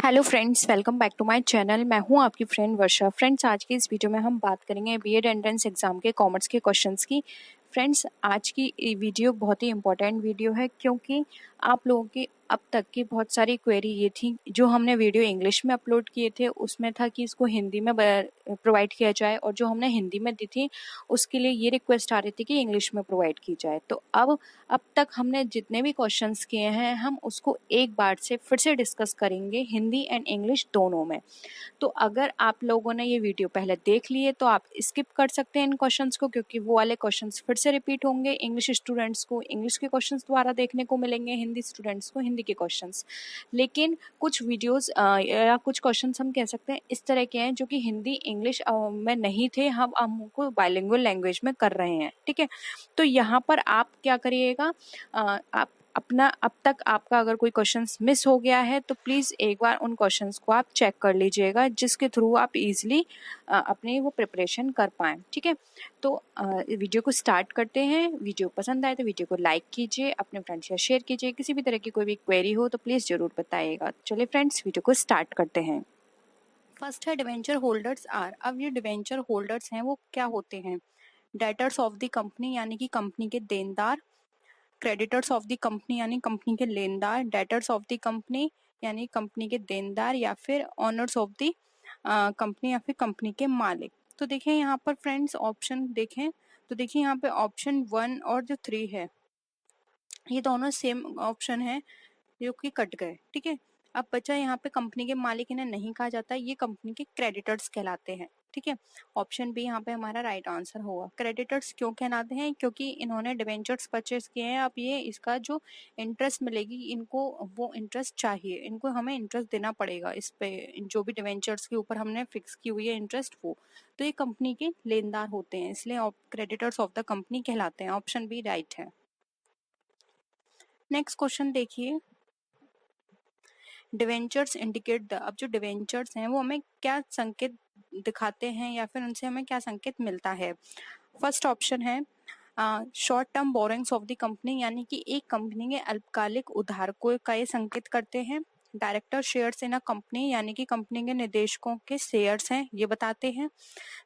Hello friends, welcome back to my channel. मैं हूं आपकी फ्रेंड वर्षा। फ्रेंड्स, आज की इस वीडियो में हम बात करेंगे बीएड एंट्रेंस एग्जाम के कॉमर्स के क्वेश्चंस की। फ्रेंड्स, आज की ये वीडियो बहुत ही इंपॉर्टेंट वीडियो है क्योंकि आप लोगों की अब तक की बहुत सारी क्वेरी ये थी। जो हमने वीडियो इंग्लिश में अपलोड किए थे उसमें था कि इसको हिंदी में प्रोवाइड किया जाए, और जो हमने हिंदी में दी थी उसके लिए ये रिक्वेस्ट आ रही थी कि इंग्लिश में प्रोवाइड की जाए। तो अब तक हमने जितने भी क्वेश्चंस किए हैं हम उसको एक बार से फिर से डिस्कस करेंगे, हिंदी एंड इंग्लिश दोनों में। तो अगर आप लोगों ने ये वीडियो पहले देख लिए तो आप स्किप कर सकते हैं इन क्वेश्चंस को, क्योंकि वो वाले क्वेश्चंस फिर से रिपीट होंगे। इंग्लिश स्टूडेंट्स को इंग्लिश के क्वेश्चंस दोबारा देखने को मिलेंगे, हिंदी स्टूडेंट्स को हिंदी के क्वेश्चंस। लेकिन कुछ वीडियोस या कुछ क्वेश्चंस हम कह सकते हैं इस तरह के हैं जो कि हिंदी इंग्लिश में नहीं थे, हम उनको बाइलिंगुअल लैंग्वेज में कर रहे हैं। ठीक है, तो यहाँ पर आप क्या करिएगा, आप अपना अब तक आपका अगर कोई क्वेश्चंस मिस हो गया है तो प्लीज़ एक बार उन क्वेश्चंस को आप चेक कर लीजिएगा, जिसके थ्रू आप इजीली अपनी वो प्रिपरेशन कर पाएँ। ठीक है, तो वीडियो को स्टार्ट करते हैं। वीडियो पसंद आए तो वीडियो को लाइक कीजिए, अपने फ्रेंड्स से शेयर कीजिए। किसी भी तरह की कोई भी क्वेरी हो तो प्लीज़ ज़रूर बताइएगा। चलिए फ्रेंड्स, वीडियो को स्टार्ट करते हैं। फर्स्ट है डिवेंचर होल्डर्स आर। अब ये डिवेंचर होल्डर्स हैं वो क्या होते हैं? डेटर्स ऑफ द कंपनी यानी कि कंपनी के देनदार, क्रेडिटर्स ऑफ द कंपनी यानी कंपनी के लेनदार, डेटर्स ऑफ द कंपनी यानी कंपनी के देनदार, या फिर ऑनर्स ऑफ द कंपनी या फिर कंपनी के मालिक। तो देखें यहाँ पर फ्रेंड्स ऑप्शन देखें तो देखिए यहाँ पे ऑप्शन 1 और जो 3 है ये दोनों सेम ऑप्शन है जो कि कट गए। ठीक है, अब बचा यहाँ पे कंपनी के मालिक, इन्हें नहीं कहा जाता, ये कंपनी के क्रेडिटर्स कहलाते हैं। ठीक है, ऑप्शन बी यहाँ पे हमारा राइट आंसर होगा। क्रेडिटर्स क्यों कहलाते हैं? क्योंकि इन्होंने डिवेंचर्स परचेस किए हैं। अब ये इसका जो इंटरेस्ट मिलेगी इनको, वो इंटरेस्ट चाहिए, इनको हमें इंटरेस्ट देना पड़ेगा इस पे, जो भी डिवेंचर्स के ऊपर हमने फिक्स की हुई है इंटरेस्ट वो। तो ये कंपनी के लेनदार होते हैं, इसलिए क्रेडिटर्स ऑफ द कंपनी कहलाते हैं। ऑप्शन बी राइट है। नेक्स्ट क्वेश्चन देखिए, डिवेंचर्स इंडिकेट द। अब जो डिवेंचर्स हैं वो हमें क्या संकेत दिखाते हैं या फिर उनसे हमें क्या संकेत मिलता है? फर्स्ट ऑप्शन है short term borrowings of the company, यानी कि एक कंपनी के अल्पकालिक उधार को का ये संकेत करते हैं। Director shares in a company, यानी कि कंपनी के निदेशकों के शेयर्स हैं ये बताते हैं।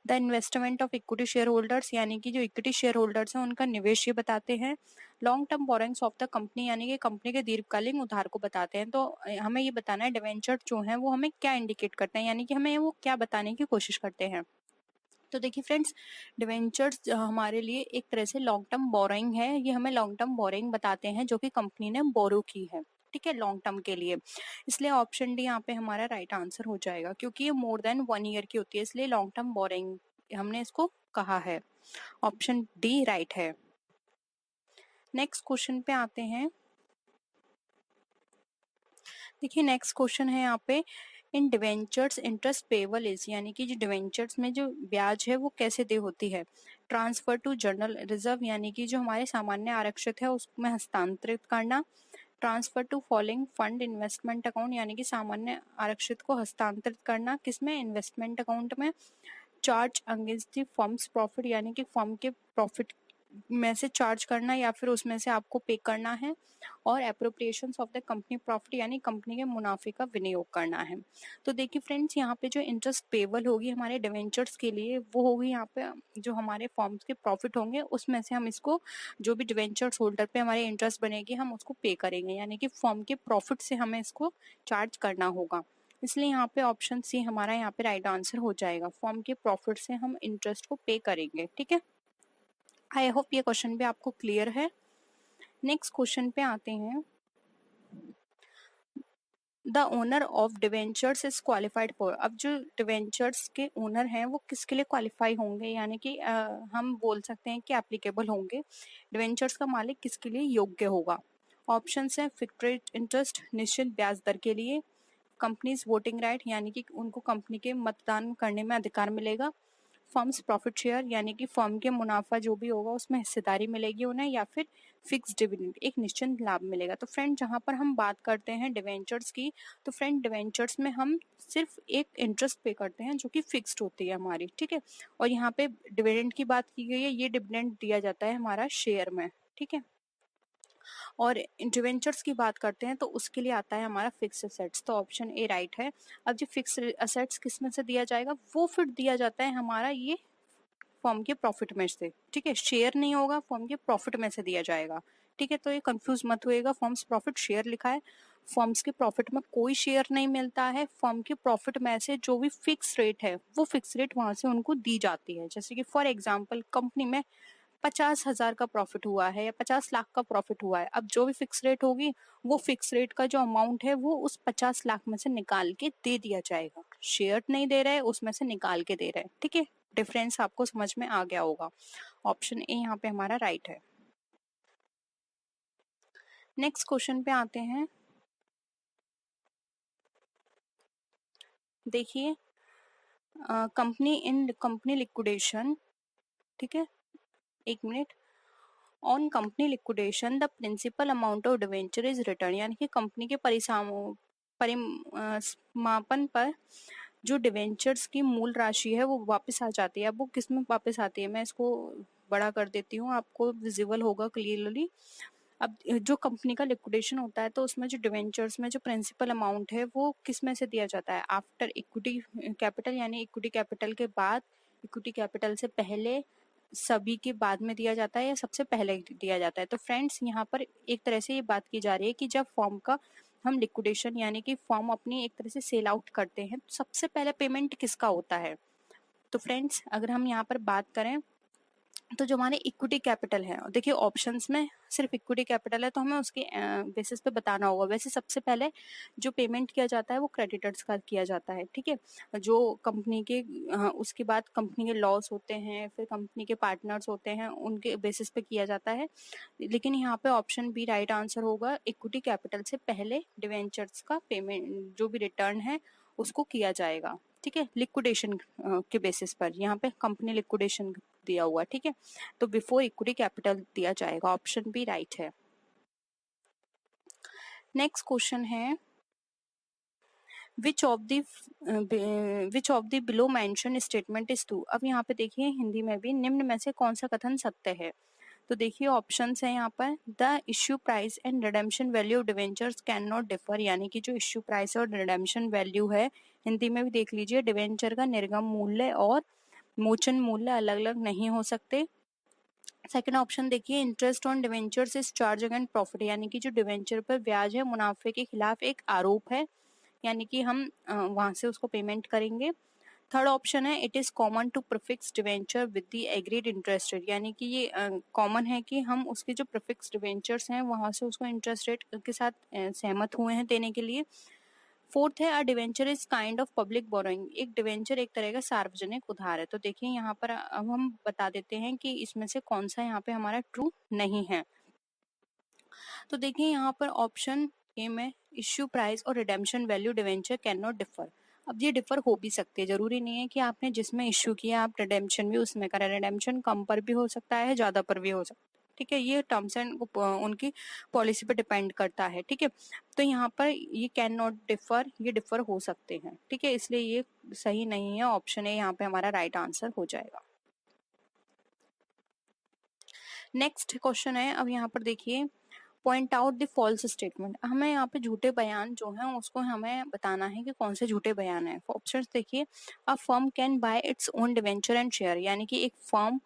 The investment of equity share holders, यानी कि जो इक्विटी शेयर होल्डर्स हैं उनका निवेश ये बताते हैं। Long term borrowings of the company, यानी कि कंपनी के दीर्घकालीन उधार को बताते हैं। तो हमें ये बताना है डिवेंचर जो है वो हमें क्या इंडिकेट करते हैं, यानी कि हमें वो क्या बताने की कोशिश करते हैं। तो देखिए फ्रेंड्स, डिवेंचर्स हमारे लिए एक तरह से लॉन्ग टर्म बोरोइंग है। ये हमें लॉन्ग टर्म बोरोइंग बताते हैं जो कि कंपनी ने बोरो की है, ठीक है, लॉन्ग टर्म के लिए। इसलिए ऑप्शन डी यहाँ पे हमारा राइट आंसर हो जाएगा, क्योंकि ये मोर देन 1 ईयर की होती है, इसलिए लॉन्ग टर्म बोरोइंग हमने इसको कहा है। ऑप्शन डी राइट है। नेक्स्ट क्वेश्चन पे आते हैं। देखिए नेक्स्ट क्वेश्चन है यहाँ पे, इन डिवेंचर्स इंटरेस्ट पेबल इज, यानी कि जो डिवेंचर्स में जो ब्याज है वो कैसे दे होती है? ट्रांसफर टू जनरल रिजर्व, यानी कि जो हमारे सामान्य आरक्षित है उसमें हस्तांतरित करना। Transfer to following fund investment account, यानी कि सामान्य आरक्षित को हस्तांतरित करना किसमें? इन्वेस्टमेंट अकाउंट में। Charge against the firm's profit, यानी कि फर्म के प्रॉफिट में से चार्ज करना या फिर उसमें से आपको पे करना है। और appropriations of the company profit, यानी कंपनी के मुनाफे का विनियोग करना है। तो देखिए फ्रेंड्स, यहाँ पे जो इंटरेस्ट पेबल होगी हमारे डिवेंचर्स के लिए वो होगी यहाँ पे जो हमारे फॉर्म्स के प्रॉफिट होंगे उसमें से हम इसको, जो भी डिवेंचर्स होल्डर पे हमारे इंटरेस्ट बनेगी हम उसको पे करेंगे, यानी कि फॉर्म के प्रॉफिट से हमें इसको चार्ज करना होगा। इसलिए यहाँ पे ऑप्शन सी हमारा यहाँ पे राइट आंसर हो जाएगा। फॉर्म के प्रॉफिट से हम इंटरेस्ट को पे करेंगे। ठीक है, आई होप ये क्वेश्चन भी आपको क्लियर है। नेक्स्ट क्वेश्चन पे आते हैं। The owner of debentures is qualified for. अब जो डिवेंचर्स के ओनर हैं वो किसके लिए क्वालिफाई होंगे, यानी कि हम बोल सकते हैं कि एप्लीकेबल होंगे। डिवेंचर्स का मालिक किसके लिए योग्य होगा? ऑप्शन है फिक्स्ड रेट इंटरेस्ट, निश्चित ब्याज दर के लिए। कंपनीज वोटिंग राइट, यानी कि उनको कंपनी के मतदान करने में अधिकार मिलेगा। फर्म्स प्रॉफिट शेयर, यानी कि फर्म के मुनाफा जो भी होगा उसमें हिस्सेदारी मिलेगी उन्हें। या फिर फिक्स डिविडेंड, एक निश्चित लाभ मिलेगा। तो फ्रेंड जहां पर हम बात करते हैं डिवेंचर्स की, तो फ्रेंड डिवेंचर्स में हम सिर्फ एक इंटरेस्ट पे करते हैं जो कि फिक्स्ड होती है हमारी। ठीक है, और यहाँ पे डिविडेंड की बात की गई है, ये डिविडेंड दिया जाता है हमारा शेयर में। ठीक है, और डिवेंचर्स की बात करते हैं तो उसके लिए आता है हमारा फिक्स असेट्स, तो ऑप्शन ए राइट है। अब जो फिक्स असेट्स किस में से दिया जाएगा, वो फिर दिया जाता है हमारा ये फर्म के प्रॉफिट में से, ठीक है, शेयर नहीं होगा, फर्म के प्रॉफिट में से दिया जाएगा, ठीक है। तो ये कंफ्यूज मत होइएगा, फर्म्स प्रॉफिट शेयर लिखा है, फर्म्स के प्रॉफिट में कोई शेयर नहीं मिलता है, फर्म के प्रॉफिट में से जो भी फिक्स रेट है वो फिक्स रेट वहां से उनको दी जाती है। जैसे कि फॉर एग्जाम्पल कंपनी में 50,000 का प्रॉफिट हुआ है या 50 लाख का प्रॉफिट हुआ है, अब जो भी फिक्स रेट होगी वो फिक्स रेट का जो अमाउंट है वो उस 50 लाख में से निकाल के दे दिया जाएगा, शेयर नहीं दे रहे, उसमें से निकाल के दे रहे, ठीक है। डिफरेंस आपको समझ में आ गया होगा। ऑप्शन ए यहाँ पे हमारा राइट है। नेक्स्ट क्वेश्चन पे आते हैं। देखिए, कंपनी लिक्विडेशन, ठीक है, एक minute. On company liquidation the principal amount of debenture is return, यानी कि कंपनी के परिसमापन पर जो डिवेंचर्स की मूल राशि है वो वापस आ जाती है। अब वो किस में वापस आती है, मैं इसको बड़ा कर देती हूँ, आपको विजिबल होगा क्लियरली। अब जो कंपनी का लिक्विडेशन होता है तो उसमें जो डिवेंचर्स में जो प्रिंसिपल अमाउंट है वो किस में से दिया जाता है, आफ्टर इक्विटी कैपिटल, यानी इक्विटी कैपिटल के बाद, इक्विटी कैपिटल से पहले, सभी के बाद में दिया जाता है या सबसे पहले दिया जाता है। तो फ्रेंड्स यहाँ पर एक तरह से ये बात की जा रही है कि जब फॉर्म का हम लिक्विडेशन यानी कि फॉर्म अपनी एक तरह से सेल आउट करते हैं तो सबसे पहले पेमेंट किसका होता है। तो फ्रेंड्स अगर हम यहाँ पर बात करें तो जो हमारे इक्विटी कैपिटल है, देखिए ऑप्शंस में सिर्फ इक्विटी कैपिटल है तो हमें उसके बेसिस पे बताना होगा। वैसे सबसे पहले जो पेमेंट किया जाता है वो क्रेडिटर्स का किया जाता है, ठीक है। जो कंपनी के उसके बाद कंपनी के लॉस होते हैं, फिर कंपनी के पार्टनर्स होते हैं, उनके बेसिस पे किया जाता है। लेकिन यहाँ पे ऑप्शन बी राइट आंसर होगा, इक्विटी कैपिटल से पहले डिवेंचर्स का पेमेंट जो भी रिटर्न है उसको किया जाएगा, ठीक है, लिक्विडेशन के बेसिस पर। यहाँ पे कंपनी लिक्विडेशन दिया हुआ, ठीक है, तो बिफोर इक्विटी कैपिटल दिया जाएगा। ऑप्शन बी राइट है। नेक्स्ट क्वेश्चन है, विच of the below mention statement is true. अब यहाँ पे देखिए हिंदी में भी निम्न में से कौन सा कथन सत्य है। तो देखिए ऑप्शंस है यहाँ पर, the issue price and redemption value of debentures can not differ, यानी कि जो इश्यू प्राइस और रिडेम्पशन वैल्यू है, हिंदी में भी देख लीजिए, डिवेंचर का निर्गम मूल्य और मोचन मूल्य अलग अलग नहीं हो सकते। सेकंड ऑप्शन देखिए, interest on debentures is charge against profit, यानी कि जो डिवेंचर पर ब्याज है मुनाफे के खिलाफ एक आरोप है, यानी कि हम वहां से उसको पेमेंट करेंगे। थर्ड ऑप्शन है, it is common to prefix debenture with the agreed interest rate, यानी कि ये कॉमन है कि हम उसके जो प्रीफिक्स डिवेंचर्स हैं वहां से उसको इंटरेस्ट रेट के साथ सहमत हुए हैं देने के लिए। फोर्थ है, a debenture is kind of public borrowing, एक डिवेंचर एक तरह का सार्वजनिक उधार है। तो देखिए यहाँ पर अब हम बता देते हैं कि इसमें से कौन सा यहाँ पे हमारा ट्रू नहीं है। तो देखिए यहाँ पर ऑप्शन ए में इश्यू प्राइस और redemption value debenture can not differ. अब ये डिफर हो भी सकते हैं, जरूरी नहीं है कि आपने जिसमें इश्यू किया आप रिडेम्पशन भी उसमें करें, रिडेम्पशन कम पर भी हो सकता है, ज्यादा पर भी हो सकता है, ठीक है, ये टर्म्स एंड उनकी पॉलिसी पे डिपेंड करता है, ठीक है। तो यहाँ पर ये कैन नॉट डिफर, ये डिफर हो सकते हैं, ठीक है, इसलिए ये सही नहीं है, ऑप्शन ए यहाँ पे हमारा राइट आंसर हो जाएगा। नेक्स्ट क्वेश्चन है, अब यहाँ पर देखिए, point out the false statement, हमें यहाँ पे झूठे बयान जो हैं उसको हमें बताना है कि कौन से झूठे बयान है। ऑप्शंस देखिए, a firm can buy its own debenture and share, यानी कि एक फर्म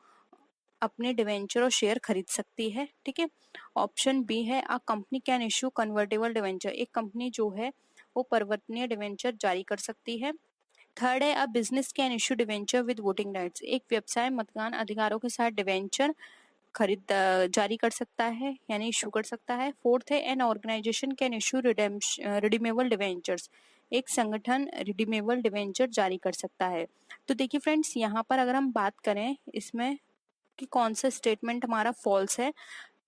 अपने डिवेंचर और शेयर खरीद सकती है, ठीक है। ऑप्शन बी है, a company can issue convertible debenture, एक कंपनी जो है वो परिवर्तनीय डिवेंचर जारी कर सकती है। थर्ड है, a business can issue debenture with voting rights, एक व्यवसाय मतदान अधिकारों के साथ डिवेंचर खरीद जारी कर सकता है यानी इशू कर सकता है। फोर्थ है, an organisation can issue redeemable debentures, एक संगठन रिडीमेबल डिवेंचर जारी कर सकता है। तो देखिए फ्रेंड्स यहाँ पर अगर हम बात करें इसमें कि कौन सा स्टेटमेंट हमारा फॉल्स है,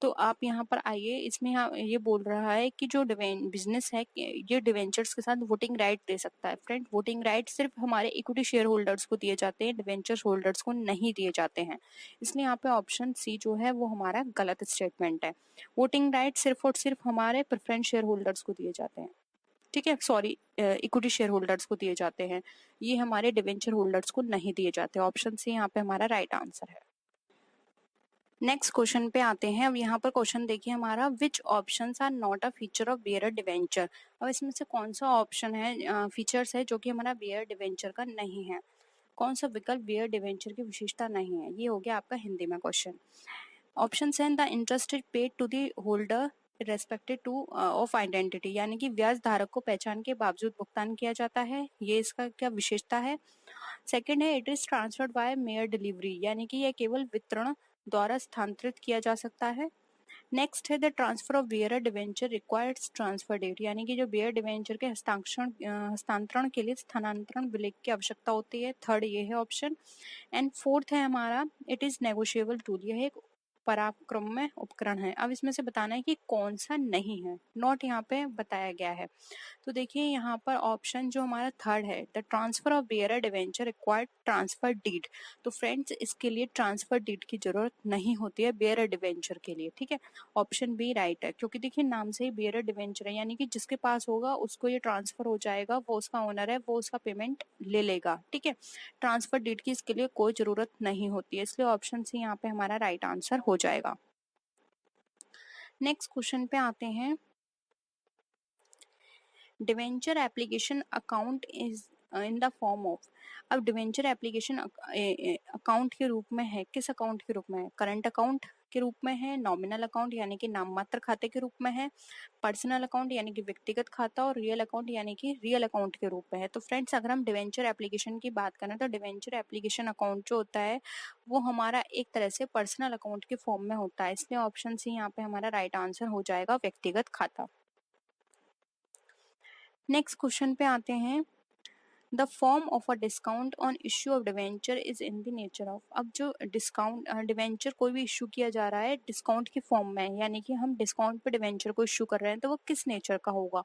तो आप यहाँ पर आइए, इसमें यहाँ ये बोल रहा है कि जो बिजनेस है ये डिवेंचर्स के साथ वोटिंग राइट दे सकता है। फ्रेंड वोटिंग राइट सिर्फ हमारे इक्विटी शेयर होल्डर्स को दिए जाते हैं, डिवेंचर्स होल्डर्स को नहीं दिए जाते हैं, इसलिए यहाँ पे ऑप्शन सी जो है वो हमारा गलत स्टेटमेंट है। वोटिंग राइट सिर्फ और सिर्फ हमारे प्रेफरेंस शेयर होल्डर्स को दिए जाते हैं, ठीक है, सॉरी इक्विटी शेयर होल्डर्स को दिए जाते हैं, ये हमारे डिवेंचर होल्डर्स को नहीं दिए जाते। ऑप्शन सी यहाँ पे हमारा राइट आंसर है। नेक्स्ट क्वेश्चन पे आते हैं। अब यहाँ पर क्वेश्चन देखिए हमारा, which options are not a feature of bearer debenture. अब इसमें से कौन सा ऑप्शन है, फीचर्स है जो कि हमारा बियर डिवेंचर का नहीं है, कौन सा विकल्प बियर डिवेंचर की विशेषता नहीं है। ये हो गया आपका हिंदी में क्वेश्चन। ऑप्शन है, the interest is paid to the holder respected to of identity, यानी कि ब्याज धारक को पहचान के बावजूद भुगतान किया जाता है, ये इसका क्या विशेषता है। सेकंड है, it is transferred by mayor delivery, यानी कि यह केवल वितरण द्वारा स्थानांतरित किया जा सकता है। नेक्स्ट है, the transfer of bearer debenture requires transfer date, यानी कि जो बियर डिवेंचर के हस्तांतरण के लिए स्थानांतरण विलेख की आवश्यकता होती है। थर्ड ये है ऑप्शन। एंड फोर्थ है हमारा, इट इज नेगोशिएबल टूल, यह एक पराक्रम्य उपकरण है। अब इसमें से बताना है कि कौन सा नहीं है, नॉट यहाँ पे बताया गया है। तो देखिए यहाँ पर ऑप्शन जो हमारा थर्ड है, the transfer of bearer debenture required transfer deed, तो फ्रेंड्स इसके लिए ट्रांसफर डीड की जरूरत नहीं होती है बियर डिवेंचर के लिए, ठीक है। ऑप्शन बी राइट है, क्योंकि देखिए नाम से ही बियर डिवेंचर है, यानी कि जिसके पास होगा उसको ये ट्रांसफर हो जाएगा, वो उसका ओनर है, वो उसका पेमेंट ले लेगा, ठीक है। ट्रांसफर डीड की इसके लिए कोई जरूरत नहीं होती है, इसलिए ऑप्शन सी यहाँ पे हमारा राइट आंसर हो जाएगा। नेक्स्ट क्वेश्चन पे आते हैं। Debenture application account is in the form of, अब डिवेंचर एप्लीकेशन अकाउंट के रूप में है, किस अकाउंट के रूप में है, करंट अकाउंट के रूप में है, नॉमिनल अकाउंट यानी कि नाम मात्र खाते के रूप में है, पर्सनल अकाउंट यानी कि व्यक्तिगत खाता, और रियल अकाउंट यानी कि रियल अकाउंट के रूप में है। तो फ्रेंड्स अगर हम डिवेंचर एप्लीकेशन की बात करें तो डिवेंचर एप्लीकेशन अकाउंट जो होता है वो हमारा एक तरह से पर्सनल अकाउंट के फॉर्म में होता है, इसलिए ऑप्शन सी यहाँ पे हमारा राइट आंसर हो जाएगा, व्यक्तिगत खाता। नेक्स्ट क्वेश्चन पे आते हैं। The form of a discount on issue of debenture is in the nature of, अब जो डिस्काउंट डिवेंचर कोई भी इश्यू किया जा रहा है डिस्काउंट की फॉर्म में, यानी कि हम डिस्काउंट पे डिवेंचर को इश्यू कर रहे हैं, तो वो किस नेचर का होगा।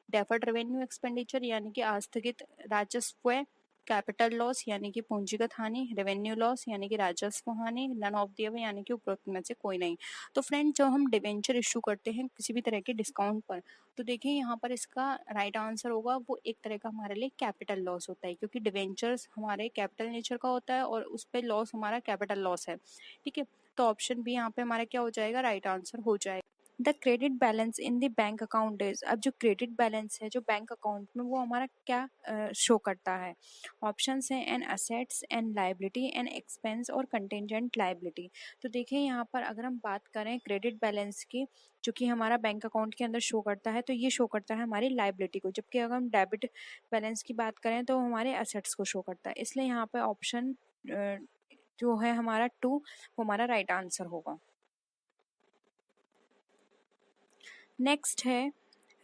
डेफर्ड रेवेन्यू एक्सपेंडिचर यानी कि आस्थगित राजस्व, कैपिटल लॉस यानी कि पूंजीगत हानि, रेवेन्यू लॉस यानी कि राजस्व हानि, नन ऑफ द अबव यानी कि उपरोक्त में से कोई नहीं। तो फ्रेंड जब हम डिवेंचर इशू करते हैं किसी भी तरह के डिस्काउंट पर, तो देखिए यहाँ पर इसका राइट आंसर होगा वो एक तरह का हमारे लिए कैपिटल लॉस होता है, क्योंकि डिवेंचर्स हमारे कैपिटल नेचर का होता है और उस पर लॉस हमारा कैपिटल लॉस है, ठीक है। तो ऑप्शन बी यहाँ पे हमारा क्या हो जाएगा, राइट आंसर हो जाएगा। The credit balance in the bank account is, अब जो क्रेडिट बैलेंस है जो बैंक अकाउंट में, वो हमारा क्या शो करता है। ऑप्शंस हैं, an assets, an liability, an expense और कंटेंजेंट लाइबिलिटी। तो देखिए यहाँ पर अगर हम बात करें क्रेडिट बैलेंस की, जो कि हमारा बैंक अकाउंट के अंदर शो करता है, तो ये शो करता है हमारी लाइबिलिटी को, जबकि अगर हम डेबिट बैलेंस की बात करें तो हमारे असेट्स को शो करता है, इसलिए यहाँ पे ऑप्शन जो है हमारा 2 वो हमारा राइट आंसर होगा। नेक्स्ट है,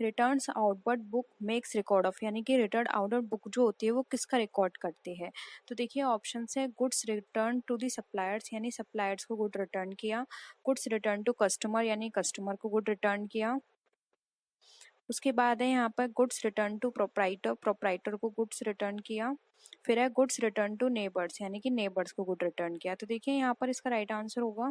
returns outward book makes record of, यानी कि रिटर्न आउटवर्ड बुक जो होती है वो किसका रिकॉर्ड करती है। तो देखिए ऑप्शन है, goods return to the suppliers, यानी सप्लायर्स को गुड रिटर्न किया, गुड्स रिटर्न टू कस्टमर यानी कस्टमर को गुड रिटर्न किया, उसके बाद है यहाँ पर goods return to proprietor, proprietor को गुड्स रिटर्न किया, फिर है गुड्स रिटर्न टू नेबर्स, यानी कि नेबर्स को गुड रिटर्न किया। तो देखिए यहाँ पर इसका राइट आंसर होगा,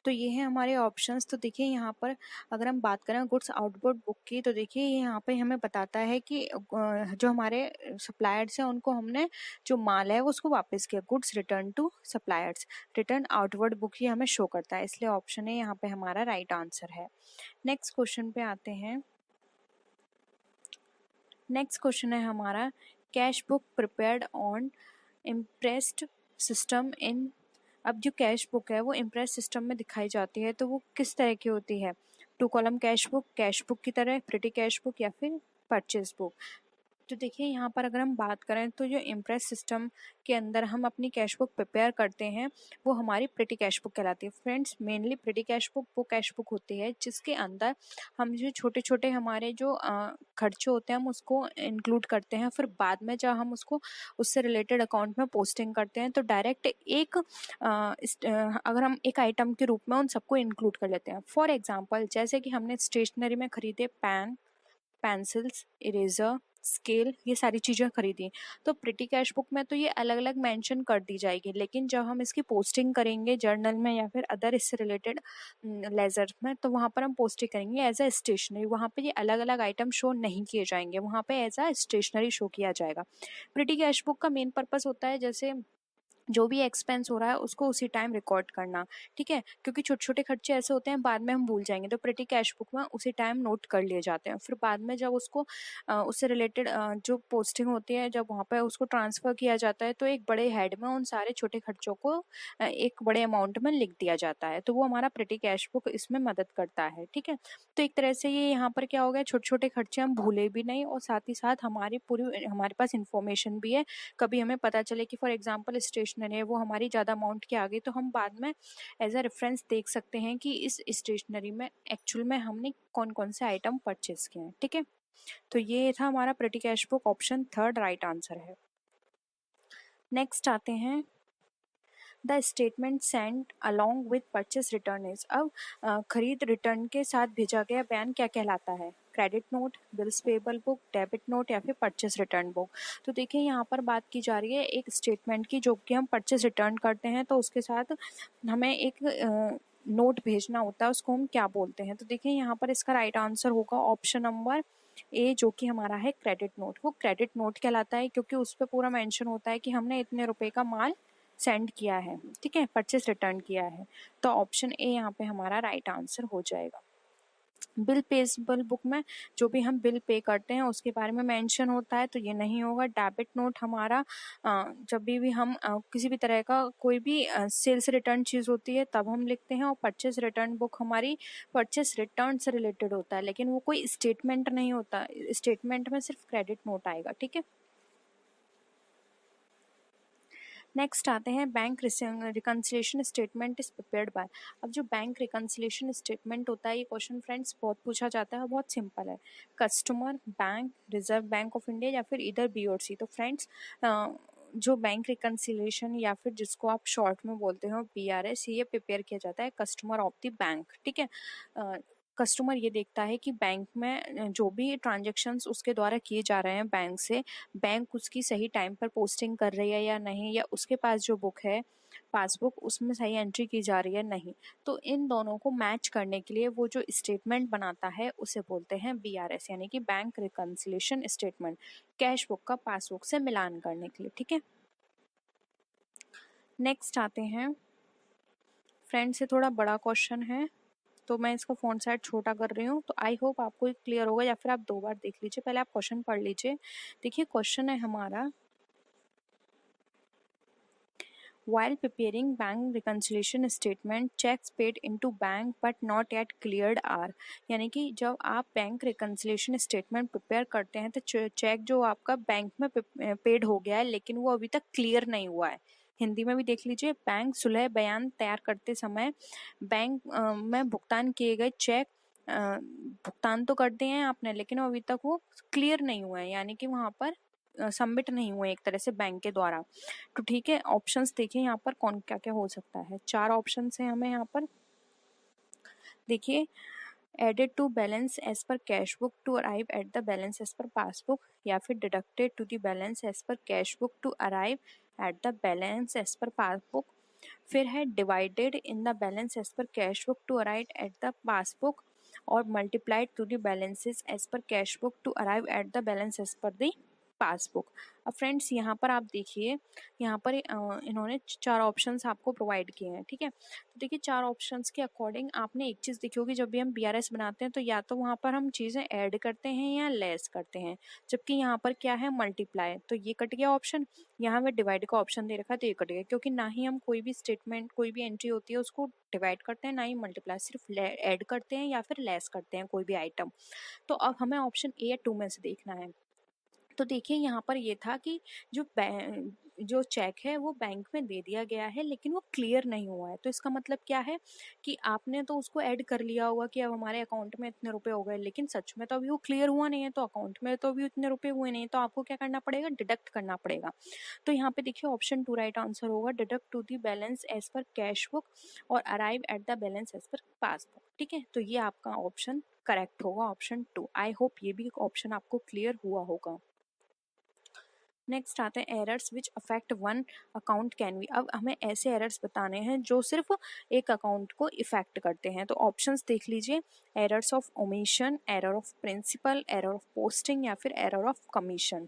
तो ये है हमारे ऑप्शंस। तो देखिए यहाँ पर अगर हम बात करें गुड्स आउटवर्ड बुक की, तो देखिए ये यहाँ पे हमें बताता है कि जो हमारे सप्लायर्स हैं उनको हमने जो माल है उसको वापस किया, goods return to suppliers, return outward book ही हमें शो करता है, इसलिए ऑप्शन है यहाँ पे हमारा राइट आंसर है। नेक्स्ट क्वेश्चन पे आते हैं। नेक्स्ट क्वेश्चन है हमारा, cash book prepared on impressed system in, अब जो कैश बुक है वो इम्प्रेस सिस्टम में दिखाई जाती है, तो वो किस तरह की होती है, 2 कॉलम कैश बुक की तरह, प्रिटी कैश बुक या फिर परचेज बुक। तो देखिए यहाँ पर अगर हम बात करें तो जो इम्प्रेस सिस्टम के अंदर हम अपनी कैश बुक प्रिपेयर करते हैं वो हमारी प्रिटी कैश बुक कहलाती है। Friends mainly petty cash book वो कैश बुक होती है जिसके अंदर हम जो छोटे छोटे हमारे जो खर्चे होते हैं हम उसको इंक्लूड करते हैं, फिर बाद में जब हम उसको उससे रिलेटेड अकाउंट में पोस्टिंग करते हैं तो डायरेक्ट एक अगर हम एक आइटम के रूप में उन सबको इंक्लूड कर लेते हैं। फॉर एग्जाम्पल जैसे कि हमने स्टेशनरी में खरीदे पेन, पेंसिल्स, इरेजर, स्केल, ये सारी चीज़ें खरीदी, तो प्रिटी कैश बुक में तो ये अलग अलग मेंशन कर दी जाएगी, लेकिन जब हम इसकी पोस्टिंग करेंगे जर्नल में या फिर अदर इससे रिलेटेड लेजर में, तो वहाँ पर हम पोस्टिंग करेंगे एज अ स्टेशनरी, वहाँ पे ये अलग अलग आइटम शो नहीं किए जाएंगे, वहाँ पे एज अ स्टेशनरी शो किया जाएगा। प्रिटी कैश बुक का मेन पर्पस होता है जैसे जो भी एक्सपेंस हो रहा है उसको उसी टाइम रिकॉर्ड करना, ठीक है, क्योंकि छोटे छोटे खर्चे ऐसे होते हैं बाद में हम भूल जाएंगे, तो पेटी कैश बुक में उसी टाइम नोट कर लिए जाते हैं। फिर बाद में जब उसको उससे रिलेटेड जो पोस्टिंग होती है, जब वहाँ पे उसको ट्रांसफ़र किया जाता है, तो एक बड़े हेड में उन सारे छोटे खर्चों को एक बड़े अमाउंट में लिख दिया जाता है, तो वो हमारा पेटी कैश बुक इसमें मदद करता है, ठीक है। तो एक तरह से ये यहाँ पर क्या हो गया, छोटे छोटे खर्चे हम भूले भी नहीं और साथ ही साथ हमारी पूरी हमारे पास इंफॉर्मेशन भी है। कभी हमें पता चले कि फॉर एग्जांपल स्टेशनरी है वो हमारी ज़्यादा अमाउंट की आ गई, तो हम बाद में एज अ रेफरेंस देख सकते हैं कि इस स्टेशनरी में एक्चुअल में हमने कौन कौन से आइटम परचेज किए हैं, ठीक है। तो ये था हमारा पेटी cash book, option third right answer है। नेक्स्ट आते हैं, the statement send along with purchase return is. अब खरीद रिटर्न के साथ भेजा गया बयान क्या कहलाता है? Credit note, bills payable book, debit note या फिर परचेस रिटर्न बुक। तो देखिए यहाँ पर बात की जा रही है एक स्टेटमेंट की, जो कि हम परचेस रिटर्न करते हैं तो उसके साथ हमें एक नोट भेजना होता है, उसको हम क्या बोलते हैं? तो देखिए यहाँ पर इसका राइट आंसर होगा ऑप्शन नंबर ए, जो कि हमारा है क्रेडिट नोट। वो क्रेडिट नोट कहलाता है क्योंकि उस पर पूरा मेंशन होता है कि हमने इतने रुपए का माल सेंड किया है, ठीक है, परचेस रिटर्न किया है। तो ऑप्शन ए यहाँ पे हमारा राइट आंसर हो जाएगा। बिल पेबल बुक में जो भी हम बिल पे करते हैं उसके बारे में मेंशन होता है, तो ये नहीं होगा। डेबिट नोट हमारा जब भी हम किसी भी तरह का कोई भी सेल्स रिटर्न चीज़ होती है तब हम लिखते हैं, और परचेस रिटर्न बुक हमारी परचेस रिटर्न से रिलेटेड होता है, लेकिन वो कोई स्टेटमेंट नहीं होता, स्टेटमेंट में सिर्फ क्रेडिट नोट आएगा, ठीक है। नेक्स्ट आते हैं, bank reconciliation statement is prepared by. अब जो बैंक रिकन्सिलेशन स्टेटमेंट होता है, ये क्वेश्चन फ्रेंड्स बहुत पूछा जाता है, बहुत सिंपल है। Customer, bank, reserve bank of India या फिर इधर बी और सी। तो फ्रेंड्स जो बैंक रिकन्सिलेशन या फिर जिसको आप शॉर्ट में बोलते हो BRS, ये प्रिपेयर किया जाता है कस्टमर ऑफ द बैंक, ठीक है। कस्टमर ये देखता है कि बैंक में जो भी ट्रांजेक्शन्स उसके द्वारा किए जा रहे हैं बैंक से, बैंक उसकी सही टाइम पर पोस्टिंग कर रही है या नहीं, या उसके पास जो बुक है पासबुक उसमें सही एंट्री की जा रही है नहीं। तो इन दोनों को मैच करने के लिए वो जो स्टेटमेंट बनाता है उसे बोलते हैं BRS, यानी कि bank reconciliation statement, cash book का पासबुक से मिलान करने के लिए, ठीक है। नेक्स्ट आते हैं, फ्रेंड से थोड़ा बड़ा क्वेश्चन है तो मैं इसका फ़ॉन्ट साइज छोटा कर रही हूँ, तो आई होप आपको ये क्लियर होगा, या फिर आप 2 बार देख लीजिए। पहले आप क्वेश्चन पढ़ लीजिए। देखिए क्वेश्चन है हमारा, while preparing bank reconciliation statement, checks paid into bank but not yet cleared are। यानी कि जब आप बैंक रिकन्सिलेशन स्टेटमेंट प्रिपेयर करते हैं तो चेक जो आपका बैंक में पेड हो गया है लेकिन वो अभी तक क्लियर नहीं हुआ है। हिंदी में भी देख लीजिए, बैंक सुलह बयान तैयार करते समय बैंक में भुगतान किए गए चेक भुगतान तो कर दिए हैं आपने, लेकिन अभी तक वो क्लियर नहीं हुआ है, यानी कि वहाँ पर सबमिट नहीं हुए एक तरह से बैंक के द्वारा। तो ठीक है, ऑप्शंस देखिए यहाँ पर कौन क्या क्या हो सकता है। 4 ऑप्शंस हैं हमें यहाँ पर, देखिए, added to balance as per cash book to arrive at the balance as per passbook, या फिर deducted to the balance as per cash book to arrive at the balance as per passbook. फिर है divided in the balance as per cash book to arrive at the passbook, और multiplied to the balances as per cash book to arrive at the balance as per the passbook. अब friends यहाँ पर आप देखिए, यहाँ पर इन्होंने 4 options आपको प्रोवाइड किए हैं, ठीक है। तो देखिए 4 ऑप्शंस के अकॉर्डिंग आपने एक चीज़ देखी होगी, जब भी हम BRS बनाते हैं तो या तो वहाँ पर हम चीज़ें ऐड करते हैं या लेस करते हैं, जबकि यहाँ पर क्या है, मल्टीप्लाई। तो ये कट गया ऑप्शन, यहाँ में डिवाइड का ऑप्शन दे रखा है तो ये कट गया, क्योंकि ना ही हम कोई भी स्टेटमेंट, कोई भी एंट्री होती है उसको डिवाइड करते हैं, ना ही मल्टीप्लाई, सिर्फ ऐड करते हैं या फिर लेस करते हैं कोई भी आइटम। तो अब हमें ऑप्शन ए या 2 में से देखना है। तो देखिए यहाँ पर ये था कि जो चेक है वो बैंक में दे दिया गया है लेकिन वो क्लियर नहीं हुआ है, तो इसका मतलब क्या है कि आपने तो उसको ऐड कर लिया होगा कि अब हमारे अकाउंट में इतने रुपए हो गए, लेकिन सच में तो अभी वो क्लियर हुआ नहीं है, तो अकाउंट में तो अभी इतने रुपए हुए नहीं, तो आपको क्या करना पड़ेगा, डिडक्ट करना पड़ेगा। तो यहाँ पे देखिए ऑप्शन 2 राइट आंसर होगा, deduct to the balance as per cash book और arrive at the balance as per passbook, ठीक है। तो ये आपका ऑप्शन करेक्ट होगा, ऑप्शन 2। आई होप ये भी ऑप्शन आपको क्लियर हुआ होगा। नेक्स्ट आते हैं, errors which affect one account can be. अब हमें ऐसे एरर्स बताने हैं जो सिर्फ एक अकाउंट को इफेक्ट करते हैं, तो ऑप्शंस देख लीजिए, errors of omission, error of principle, error of posting या फिर एरर ऑफ कमीशन।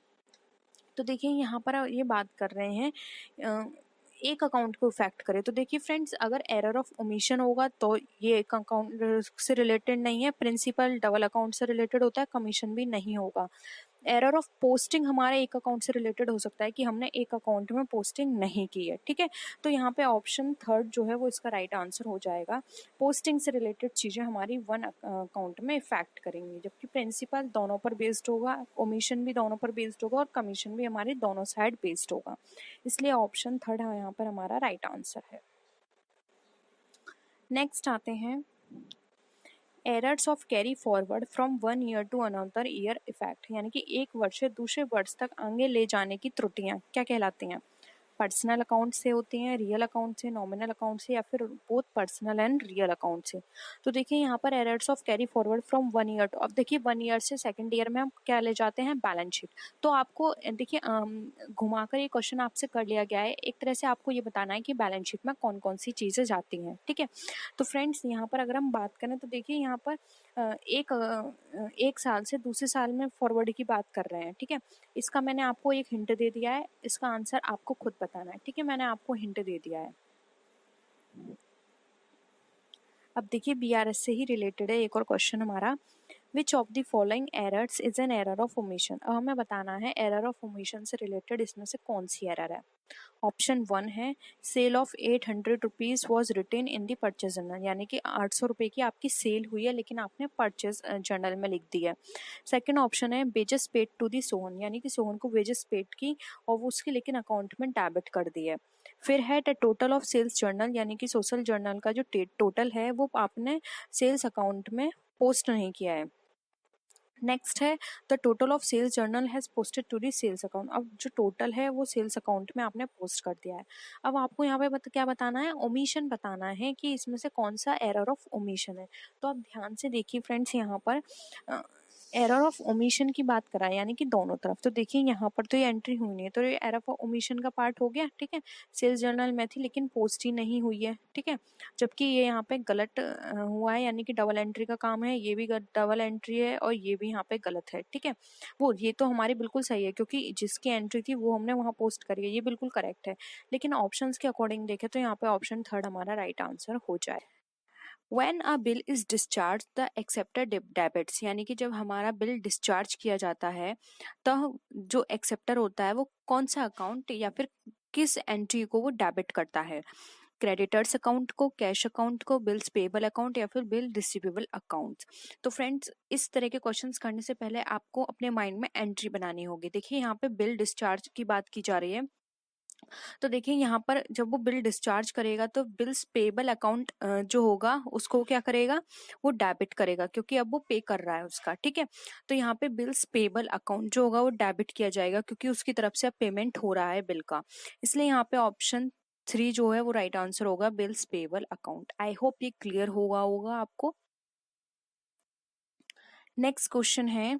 तो देखिए यहाँ पर ये बात कर रहे हैं एक अकाउंट को इफेक्ट करे। तो देखिए फ्रेंड्स, अगर एरर ऑफ ओमिशन होगा तो ये एक अकाउंट से रिलेटेड नहीं है, प्रिंसिपल डबल अकाउंट से रिलेटेड होता है, कमीशन भी नहीं होगा। एरर ऑफ पोस्टिंग हमारे एक अकाउंट से रिलेटेड हो सकता है कि हमने एक अकाउंट में पोस्टिंग नहीं की है, ठीक है। तो यहाँ पे ऑप्शन थर्ड जो है वो इसका राइट आंसर हो जाएगा। पोस्टिंग से रिलेटेड चीज़ें हमारी वन अकाउंट में इफेक्ट करेंगी, जबकि प्रिंसिपल दोनों पर बेस्ड होगा, ओमिशन भी दोनों पर बेस्ड होगा और कमीशन भी हमारे दोनों साइड बेस्ड होगा। इसलिए ऑप्शन थर्ड यहाँ पर हमारा राइट आंसर है। नेक्स्ट आते हैं errors of carry forward from one year to another year effect, यानी कि एक वर्ष से दूसरे वर्ष तक आगे ले जाने की त्रुटियां क्या कहलाती हैं? पर्सनल अकाउंट से होती हैं, रियल अकाउंट से, नॉमिनल अकाउंट से, या फिर both personal and real account से। तो देखिए यहाँ पर errors of carry forward from one year to, अब देखिए 1 ईयर से सेकंड ईयर में हम क्या ले जाते हैं? Balance sheet. तो आपको देखिए घुमाकर ये क्वेश्चन आपसे कर लिया गया है, एक तरह से आपको ये बताना है कि बैलेंस शीट में कौन कौन सी चीज़ें जाती हैं, ठीक है। तो फ्रेंड्स यहाँ पर अगर हम बात करें तो देखिए यहाँ पर एक साल से दूसरे साल में फॉरवर्ड की बात कर रहे हैं, ठीक है। इसका मैंने आपको एक हिंट दे दिया है, इसका आंसर आपको खुद बताना है, ठीक है। मैंने आपको हिंट दे दिया है। अब देखिए बीआरएस से ही रिलेटेड है एक और क्वेश्चन हमारा, which of the following errors is an error of omission. अब हमें बताना है एरर ऑफ ओमिशन से रिलेटेड इसमें से कौन सी एरर है। ऑप्शन 1 है sale of 800 rupees was written in the purchase journal, यानी कि 800 रुपये की आपकी सेल हुई है लेकिन आपने परचेज जर्नल में लिख दिया है। सेकंड ऑप्शन है wages paid to the Sohan, यानी कि सोहन को वेजेस पेड की और वो उसकी लेकिन अकाउंट में डेबिट कर दी है। फिर है the total of sales journal, यानी कि सोशल जर्नल का जो टोटल है वो आपने सेल्स अकाउंट में पोस्ट नहीं किया है। नेक्स्ट है the total of sales journal has posted to the sales account, अब जो टोटल है वो सेल्स अकाउंट में आपने पोस्ट कर दिया है। अब आपको यहाँ पे क्या बताना है? ओमिशन बताना है कि इसमें से कौन सा एरर ऑफ ओमिशन है। तो आप ध्यान से देखिए फ्रेंड्स, यहाँ पर एरर ऑफ ओमिशन की बात करा है, यानी कि दोनों तरफ। तो देखिए यहाँ पर तो ये एंट्री हुई नहीं है, तो ये एरर ऑफ ओमिशन का पार्ट हो गया, ठीक है। सेल्स जर्नल में थी लेकिन पोस्ट ही नहीं हुई है, ठीक है। जबकि ये यहाँ पे गलत हुआ है, यानी कि डबल एंट्री का काम है, ये भी डबल एंट्री है और ये भी यहाँ पे गलत है, ठीक है। वो ये तो हमारी बिल्कुल सही है क्योंकि जिसकी एंट्री थी वो हमने वहाँ पोस्ट करी है, ये बिल्कुल करेक्ट है। लेकिन ऑप्शंस के अकॉर्डिंग देखें तो यहाँ पे ऑप्शन थर्ड हमारा राइट आंसर हो जाए। When a bill is discharged, the acceptor debits, यानी कि जब हमारा बिल डिस्चार्ज किया जाता है तो जो एक्सेप्टर होता है वो कौन सा अकाउंट या फिर किस एंट्री को वो डेबिट करता है? क्रेडिटर्स अकाउंट को, कैश अकाउंट को, बिल्स पेबल अकाउंट या फिर बिल रिसीवेबल अकाउंट। तो फ्रेंड्स इस तरह के क्वेश्चंस करने से पहले आपको अपने माइंड में एंट्री बनानी होगी। देखिए यहाँ पे बिल डिस्चार्ज की बात की जा रही है, तो देखिए यहाँ पर जब वो बिल डिस्चार्ज करेगा तो बिल्स पेबल अकाउंट जो होगा उसको क्या करेगा? वो डेबिट करेगा क्योंकि अब वो पे कर रहा है उसका, ठीक है। तो यहाँ पे बिल्स पेबल अकाउंट जो होगा वो डेबिट किया जाएगा क्योंकि उसकी तरफ से अब पेमेंट हो रहा है बिल का। इसलिए यहाँ पे ऑप्शन 3 जो है वो राइट आंसर होगा, bills payable account. I hope ये क्लियर होगा आपको। नेक्स्ट क्वेश्चन है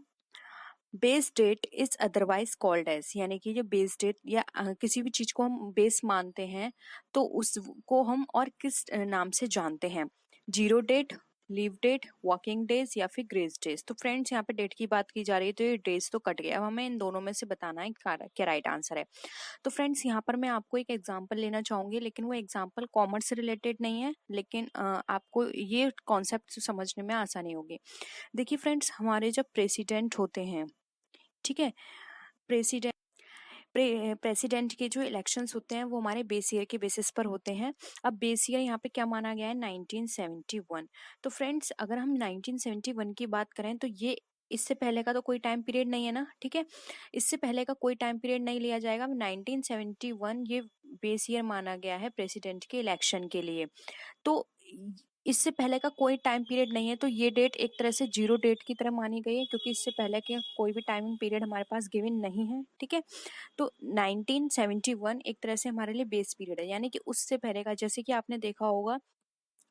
base date is otherwise called as, यानी कि जो बेस डेट या किसी भी चीज को हम बेस मानते हैं तो उसको हम और किस नाम से जानते हैं? Zero date, leave date, working days या फिर ग्रेस डेज। तो फ्रेंड्स यहाँ पे डेट की बात की जा रही है तो ये डेज तो कट गया, अब हमें इन दोनों में से बताना है क्या राइट आंसर है। तो फ्रेंड्स यहाँ पर मैं आपको एक एग्जांपल लेना चाहूंगी, लेकिन वो एग्जांपल कॉमर्स से रिलेटेड नहीं है, लेकिन आपको ये कॉन्सेप्ट समझने में आसानी होगी। देखिए फ्रेंड्स, हमारे जब प्रेसिडेंट होते हैं, ठीक है, प्रेसिडेंट प्रेसिडेंट के जो इलेक्शंस होते हैं वो हमारे बेस ईयर के बेसिस पर होते हैं। अब बेस ईयर यहाँ पे क्या माना गया है? 1971। तो फ्रेंड्स अगर हम 1971 की बात करें तो ये इससे पहले का तो कोई टाइम पीरियड नहीं है ना, ठीक है। इससे पहले का कोई टाइम पीरियड नहीं लिया जाएगा। 1971 ये बेस ईयर माना गया है प्रेसिडेंट के इलेक्शन के लिए। तो इससे पहले का कोई टाइम पीरियड नहीं है, तो ये डेट एक तरह से जीरो डेट की तरह मानी गई है क्योंकि इससे पहले के कोई भी टाइमिंग पीरियड हमारे पास गिवन नहीं है, ठीक है। तो 1971 एक तरह से हमारे लिए बेस पीरियड है, यानी कि उससे पहले का, जैसे कि आपने देखा होगा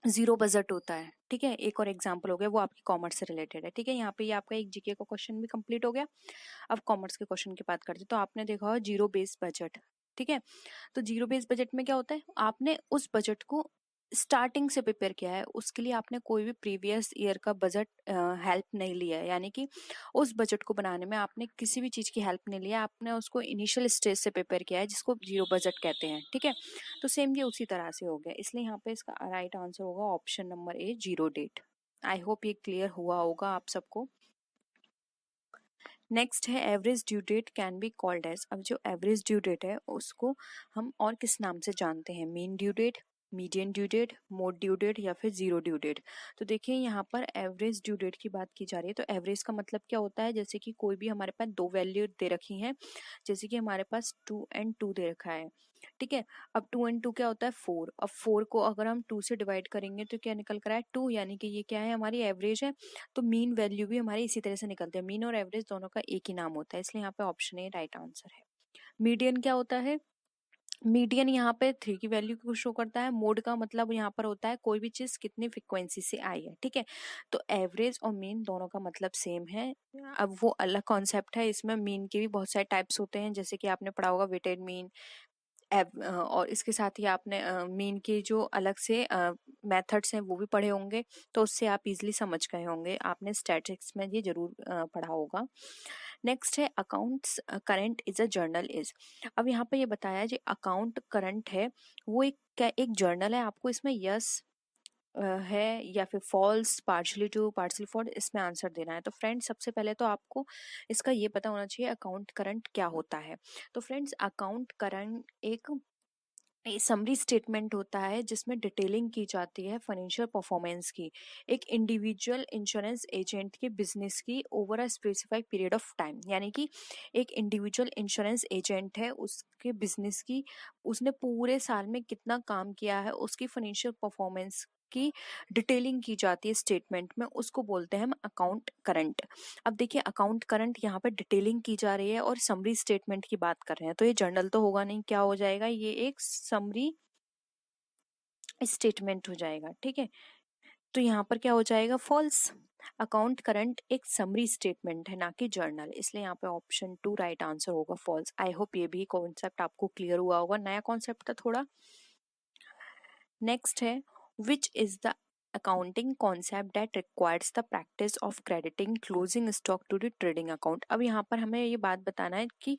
जीरो बजट होता है, ठीक है। एक और एग्जांपल हो गया, वो आपकी कॉमर्स से रिलेटेड है, ठीक है। यहाँ पे ये आपका एक जीके का क्वेश्चन भी कंप्लीट हो गया। अब कॉमर्स के क्वेश्चन की बात करते हैं, तो आपने देखा होगा जीरो बेस बजट, ठीक है। तो जीरो बेस बजट में क्या होता है? आपने उस बजट को स्टार्टिंग से प्रिपेयर किया है उसके लिए आपने कोई भी प्रीवियस ईयर का बजट हेल्प नहीं लिया है, यानी कि उस बजट को बनाने में आपने किसी भी चीज़ की हेल्प नहीं लिया, आपने उसको इनिशियल स्टेज से प्रिपेयर किया है जिसको जीरो बजट कहते हैं। ठीक है, तो सेम ये उसी तरह से हो गया, इसलिए यहाँ पे इसका राइट आंसर होगा option number A, zero date. I hope ये क्लियर हुआ होगा आप सबको। नेक्स्ट है average due date can be called as. अब जो एवरेज ड्यू डेट है उसको हम और किस नाम से जानते हैं? Mean due date, median due date, mode due date या फिर जीरो ड्यू डेट। तो देखिए यहाँ पर एवरेज ड्यू डेट की बात की जा रही है, तो एवरेज का मतलब क्या होता है? जैसे कि कोई भी हमारे पास दो वैल्यू दे रखी हैं, जैसे कि हमारे पास 2 एंड 2 दे रखा है। ठीक है, अब 2 एंड 2 क्या होता है? 4। अब 4 को अगर हम 2 से डिवाइड करेंगे तो क्या निकल कर आए? 2, यानी कि ये क्या है? हमारी एवरेज है। तो मीन वैल्यू भी हमारी इसी तरह से निकलती है। मीन और एवरेज दोनों का एक ही नाम होता है, इसलिए यहाँ पे ऑप्शन ए राइट आंसर है। मीडियन क्या होता है? मीडियन यहाँ पे 3 की वैल्यू को शो करता है। मोड का मतलब यहाँ पर होता है कोई भी चीज कितनी फ्रिक्वेंसी से आई है। ठीक है, तो एवरेज और मीन दोनों का मतलब सेम है। अब वो अलग कॉन्सेप्ट है, इसमें मीन के भी बहुत सारे टाइप्स होते हैं, जैसे कि आपने पढ़ा होगा वेटेड मीन, और इसके साथ ही आपने मीन के जो अलग से मेथड्स हैं वो भी पढ़े होंगे, तो उससे आप इजीली समझ गए होंगे, आपने स्टैटिस्टिक्स में ये जरूर पढ़ा होगा। नेक्स्ट है accounts current is a journal is. अब यहाँ पे ये बताया जो अकाउंट करंट है वो एक जर्नल है, आपको इसमें यस है या फिर false, partially true, partially false, इसमें आंसर देना है। तो फ्रेंड्स सबसे पहले तो आपको इसका ये पता होना चाहिए अकाउंट करंट क्या होता है। तो फ्रेंड्स अकाउंट करंट एक समरी स्टेटमेंट होता है जिसमें डिटेलिंग की जाती है फाइनेंशियल परफॉर्मेंस की, एक इंडिविजुअल इंश्योरेंस एजेंट के बिजनेस की over a specified period of time. यानी कि एक इंडिविजुअल इंश्योरेंस एजेंट है, उसके बिजनेस की, उसने पूरे साल में कितना काम किया है उसकी फाइनेंशियल परफॉर्मेंस की डिटेलिंग की जाती है स्टेटमेंट में, उसको बोलते हैं हम अकाउंट करंट। अब देखिए अकाउंट करंट यहाँ पे डिटेलिंग की जा रही है और समरी स्टेटमेंट की बात कर रहे हैं, तो ये जर्नल तो होगा नहीं, क्या हो जाएगा? ये एक समरी स्टेटमेंट हो जाएगा। ठीक है, तो यहाँ पर क्या हो जाएगा? फॉल्स। अकाउंट करंट एक समरी स्टेटमेंट है ना कि जर्नल, इसलिए यहाँ पे ऑप्शन 2 राइट आंसर होगा, फॉल्स। आई होप ये भी कॉन्सेप्ट आपको क्लियर हुआ होगा, नया कॉन्सेप्ट था थोड़ा। नेक्स्ट है which is the accounting concept that requires the practice of crediting closing stock to the trading account. अब यहाँ पर हमें ये बात बताना है कि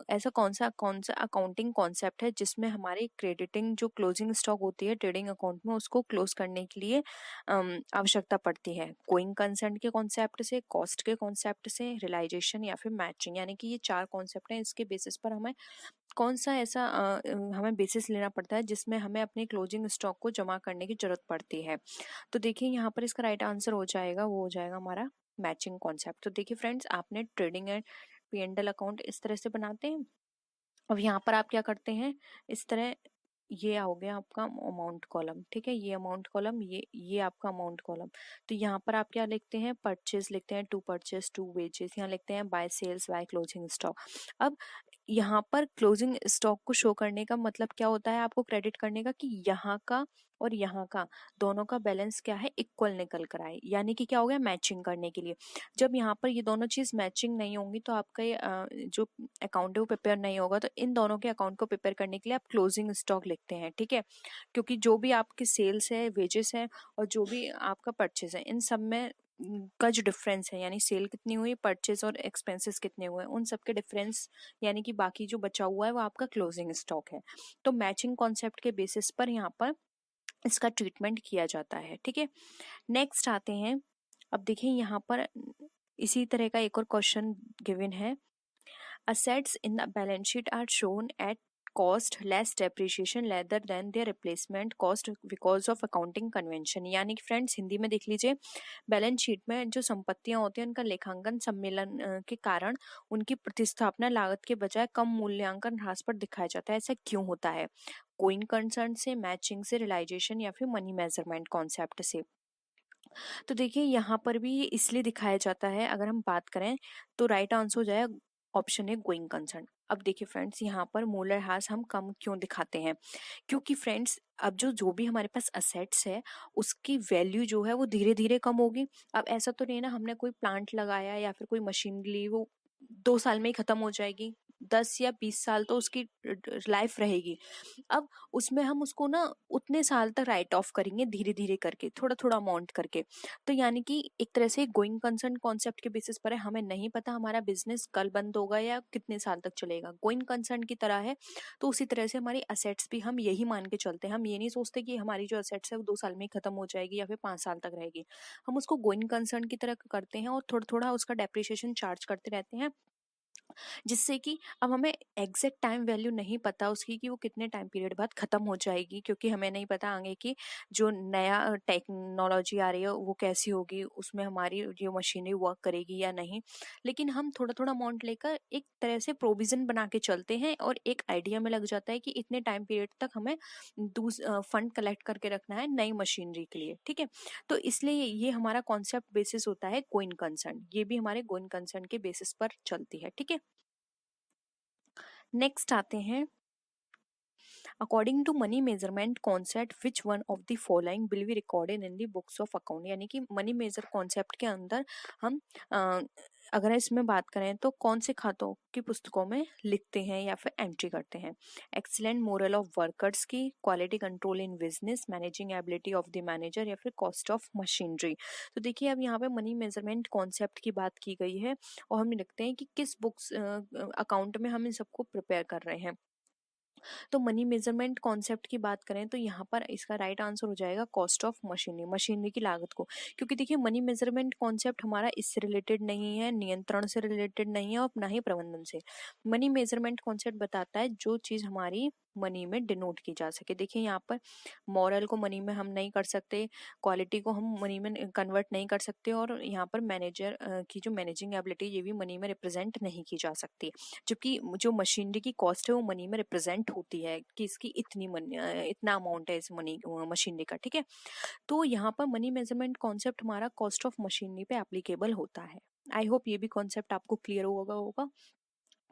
ऐसा कौन सा अकाउंटिंग कॉन्सेप्ट है जिसमें हमारी क्रेडिटिंग जो क्लोजिंग स्टॉक होती है ट्रेडिंग अकाउंट में उसको क्लोज करने के लिए आवश्यकता पड़ती है। गोइंग कंसर्न के कॉन्सेप्ट से, कॉस्ट के कॉन्सेप्ट से, रियलाइजेशन या फिर मैचिंग, यानी कि ये 4 कॉन्सेप्ट हैं, इसके बेसिस पर हमें कौन सा ऐसा हमें बेसिस लेना पड़ता है जिसमें हमें अपने क्लोजिंग स्टॉक को जमा करने की जरूरत पड़ती है। तो देखिए यहाँ पर इसका राइट आंसर हो जाएगा, वो हो जाएगा हमारा मैचिंग कॉन्सेप्ट। तो देखिए फ्रेंड्स आपने ट्रेडिंग एंड P&L अकाउंट इस तरह से बनाते हैं। अब यहाँ पर आप क्या करते हैं, इस तरह ये हो गया आपका अमाउंट कॉलम। ठीक है, ये अमाउंट कॉलम, ये आपका अमाउंट कॉलम। तो यहाँ पर आप क्या लिखते हैं? परचेज लिखते हैं, टू परचेज, टू वेजेस। यहाँ लिखते हैं by sales, by closing stock. अब यहाँ पर क्लोजिंग स्टॉक को शो करने का मतलब क्या होता है? आपको क्रेडिट करने का कि यहाँ का और यहाँ का दोनों का बैलेंस क्या है? इक्वल निकल कर आए, यानी कि क्या हो गया? मैचिंग करने के लिए। जब यहाँ पर ये दोनों चीज मैचिंग नहीं होंगी तो आपका ये जो अकाउंट है वो प्रिपेयर नहीं होगा। तो इन दोनों के अकाउंट को प्रिपेयर करने के लिए आप क्लोजिंग स्टॉक लिखते हैं। ठीक है, क्योंकि जो भी आपकी सेल्स है, वेजेस है और जो भी आपका परचेज है, इन सब में का जो डिफरेंस है, यानी सेल कितनी हुई, परचेज और एक्सपेंसेस कितने हुए, उन सब के डिफरेंस, यानी कि बाकी जो बचा हुआ है वो आपका क्लोजिंग स्टॉक है। तो मैचिंग कॉन्सेप्ट के बेसिस पर यहाँ पर इसका ट्रीटमेंट किया जाता है। ठीक है, नेक्स्ट आते हैं। अब देखिए यहाँ पर इसी तरह का एक और क्वेश्चन गिवन है। Assets in the balance sheet are shown at cost less depreciation rather than their replacement cost because of accounting convention। यानी कि फ्रेंड्स हिंदी में देख लीजिए, बैलेंस शीट में जो संपत्तियां होती हैं उनका लेखांकन सम्मेलन के कारण उनकी प्रतिस्थापना लागत के बजाय कम मूल्यांकन ह्रास पर दिखाया जाता है। ऐसा क्यों होता है? गोइंग कंसर्न से, मैचिंग से, रियलाइजेशन या फिर मनी मेजरमेंट कॉन्सेप्ट से। तो देखिए यहाँ पर भी इसलिए दिखाया जाता है, अगर हम बात करें तो राइट आंसर हो जाए ऑप्शन है गोइंग कंसर्न। अब देखिए फ्रेंड्स यहाँ पर मूल्यह्रास हम कम क्यों दिखाते हैं? क्योंकि फ्रेंड्स अब जो भी हमारे पास असेट्स है उसकी वैल्यू जो है वो धीरे धीरे कम होगी। अब ऐसा तो नहीं ना हमने कोई प्लांट लगाया या फिर कोई मशीन ली, वो 2 साल में ही खत्म हो जाएगी, 10 या 20 साल तो उसकी लाइफ रहेगी। अब उसमें हम उसको ना उतने साल तक राइट ऑफ करेंगे धीरे धीरे करके, थोड़ा थोड़ा अमाउंट करके। तो यानी कि एक तरह से गोइंग कंसर्न कॉन्सेप्ट के बेसिस पर है, हमें नहीं पता हमारा बिजनेस कल बंद होगा या कितने साल तक चलेगा, गोइंग कंसर्न की तरह है। तो उसी तरह से हमारी असेट्स भी हम यही मान के चलते हैं, हम ये नहीं सोचते कि हमारी जो असेट्स है वो 2 साल में ही खत्म हो जाएगी या फिर 5 साल तक रहेगी। हम उसको गोइंग कंसर्न की तरह करते हैं और थोड़ा थोड़ा उसका डेप्रिसिएशन चार्ज करते रहते हैं, जिससे कि अब हमें एग्जैक्ट टाइम वैल्यू नहीं पता उसकी कि वो कितने टाइम पीरियड बाद खत्म हो जाएगी, क्योंकि हमें नहीं पता आगे की जो नया टेक्नोलॉजी आ रही है वो कैसी होगी, उसमें हमारी जो मशीनरी वर्क करेगी या नहीं। लेकिन हम थोड़ा थोड़ा अमाउंट लेकर एक तरह से प्रोविजन बना के चलते हैं और एक आइडिया में लग जाता है कि इतने टाइम पीरियड तक हमें फंड कलेक्ट करके रखना है नई मशीनरी के लिए, ठीक है। तो इसलिए ये हमारा कॉन्सेप्ट बेसिस होता है गोइंग कंसर्न, ये भी हमारे गोइंग कंसर्न के बेसिस पर चलती है, ठीक है। नेक्स्ट आते हैं, according to money measurement concept which one of the following will be recorded in the books of account. यानी कि मनी मेजर कॉन्सेप्ट के अंदर हम अगर इसमें बात करें तो कौन से खातों की पुस्तकों में लिखते हैं या फिर एंट्री करते हैं। एक्सीलेंट मोरल ऑफ वर्कर्स की, quality control in business, managing ability of the manager या फिर कॉस्ट ऑफ मशीनरी। तो देखिए अब यहाँ पे मनी मेजरमेंट कॉन्सेप्ट की बात की गई है और हम लिखते हैं कि किस बुक्स अकाउंट में हम इन सबको प्रिपेयर कर रहे हैं। तो मनी मेजरमेंट कॉन्सेप्ट की बात करें तो यहाँ पर इसका राइट आंसर हो जाएगा कॉस्ट ऑफ मशीनरी, मशीनरी की लागत को। क्योंकि देखिए मनी मेजरमेंट कॉन्सेप्ट हमारा इससे रिलेटेड नहीं है, नियंत्रण से रिलेटेड नहीं है और ना ही प्रबंधन से। मनी मेजरमेंट कॉन्सेप्ट बताता है जो चीज हमारी मनी में डिनोट की जा सके। देखिए यहाँ पर मॉरल को मनी में हम नहीं कर सकते, क्वालिटी को हम मनी में कन्वर्ट नहीं कर सकते और यहाँ पर मैनेजर की जो मैनेजिंग एबिलिटी ये भी मनी में रिप्रेजेंट नहीं की जा सकती। जबकि जो मशीनरी की कॉस्ट है वो मनी में रिप्रेजेंट होती है कि इसकी इतना अमाउंट है इस मनी मशीनरी का, ठीक है। तो यहाँ पर मनी मेजरमेंट कॉन्सेप्ट हमारा कॉस्ट ऑफ मशीनरी पे एप्लीकेबल होता है। आई होप ये भी कॉन्सेप्ट आपको क्लियर होगा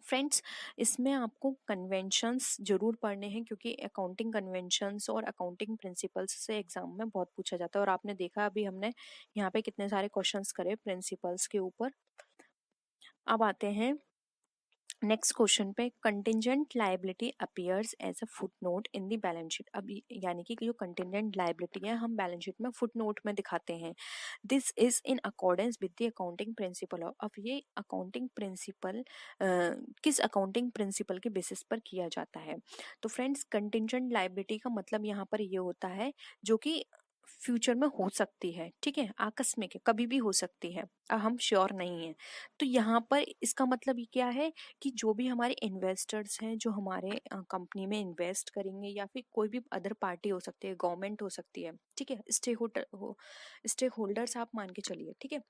फ्रेंड्स। इसमें आपको कन्वेंशंस जरूर पढ़ने हैं क्योंकि अकाउंटिंग कन्वेंशंस और अकाउंटिंग प्रिंसिपल्स से एग्जाम में बहुत पूछा जाता है और आपने देखा अभी हमने यहाँ पे कितने सारे क्वेश्चंस करे प्रिंसिपल्स के ऊपर। अब आते हैं नेक्स्ट क्वेश्चन पे, contingent liability appears as a footnote in the balance sheet. अब यानी कि जो कंटिजेंट लायबिलिटी है हम बैलेंस शीट में फुटनोट में दिखाते हैं। This is in accordance with the accounting principle. अब ये अकाउंटिंग प्रिंसिपल किस अकाउंटिंग प्रिंसिपल के बेसिस पर किया जाता है। तो फ्रेंड्स कंटिजेंट लायबिलिटी का मतलब यहाँ पर ये होता है जो कि फ्यूचर में हो सकती है, ठीक है, आकस्मिक है, कभी भी हो सकती है, हम श्योर नहीं है। तो यहाँ पर इसका मतलब ये क्या है कि जो भी हमारे इन्वेस्टर्स हैं जो हमारे कंपनी में इन्वेस्ट करेंगे या फिर कोई भी अदर पार्टी हो सकती है, गवर्नमेंट हो सकती है, ठीक है, स्टेक होल्डर्स आप मान के चलिए, ठीक है।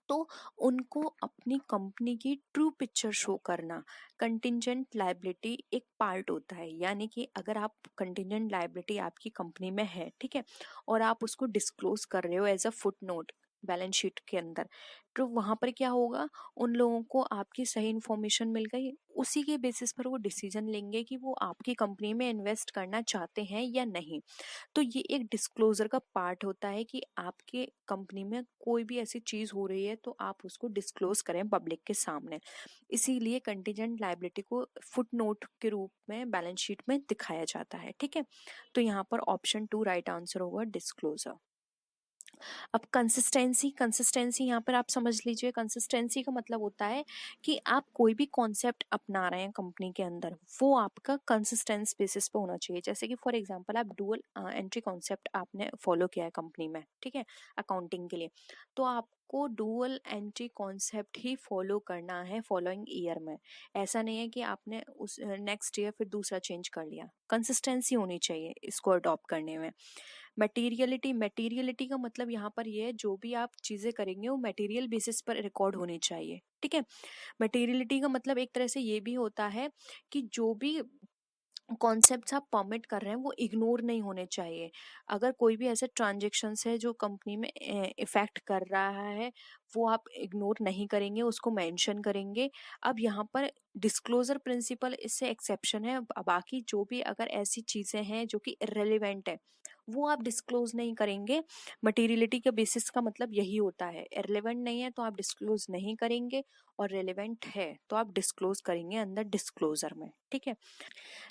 तो उनको अपनी कंपनी की ट्रू पिक्चर शो करना कंटिजेंट लायबिलिटी एक पार्ट होता है। यानी कि अगर आप कंटिजेंट लायबिलिटी आपकी कंपनी में है, ठीक है, और आप उसको डिस्क्लोज कर रहे हो as a footnote balance sheet के अंदर, तो वहां पर क्या होगा, उन लोगों को आपकी सही इंफॉर्मेशन मिल गई, उसी के बेसिस पर वो डिसीजन लेंगे कि वो आपकी कंपनी में इन्वेस्ट करना चाहते हैं या नहीं। तो ये एक डिस्क्लोजर का पार्ट होता है कि आपके कंपनी में कोई भी ऐसी चीज हो रही है तो आप उसको डिस्क्लोज करें पब्लिक के सामने। इसीलिए कंटीजेंट लायबिलिटी को फुटनोट के रूप में बैलेंस शीट में दिखाया जाता है, ठीक है। तो यहाँ पर ऑप्शन 2 राइट आंसर होगा, डिस्क्लोजर। अब कंसिस्टेंसी, कंसिस्टेंसी यहाँ पर आप समझ लीजिए, कंसिस्टेंसी का मतलब होता है कि आप कोई भी कॉन्सेप्ट अपना रहे हैं कंपनी के अंदर वो आपका कंसिस्टेंस बेसिस पे होना चाहिए। जैसे कि फॉर एग्जांपल आप डुअल एंट्री कॉन्सेप्ट आपने फॉलो किया है कंपनी में, ठीक है, अकाउंटिंग के लिए, तो आपको डुअल एंट्री कॉन्सेप्ट ही फॉलो करना है फॉलोइंग ईयर में। ऐसा नहीं है कि आपने उस नेक्स्ट ईयर फिर दूसरा चेंज कर लिया। कंसिस्टेंसी होनी चाहिए इसको अडॉप्ट करने में। मटेरियलिटी, मटेरियलिटी का मतलब यहाँ पर ये है जो भी आप चीजें करेंगे वो मटेरियल बेसिस पर रिकॉर्ड होनी चाहिए, ठीक है। मटेरियलिटी का मतलब एक तरह से ये भी होता है कि जो भी कॉन्सेप्ट्स आप परमिट कर रहे हैं वो इग्नोर नहीं होने चाहिए। अगर कोई भी ऐसे ट्रांजेक्शन्स है जो कंपनी में इफेक्ट कर रहा है वो आप इग्नोर नहीं करेंगे, उसको मेंशन करेंगे। अब यहाँ पर डिस्क्लोजर प्रिंसिपल इससे एक्सेप्शन है, बाकी जो भी अगर ऐसी चीजें हैं जो कि इररिलेवेंट है वो आप डिस्क्लोज नहीं करेंगे। मटेरियलिटी के बेसिस का मतलब यही होता है, इररिलेवेंट नहीं है तो आप डिस्क्लोज नहीं करेंगे, और रिलेवेंट है तो आप डिस्क्लोज करेंगे अंदर डिस्क्लोजर में, ठीक है।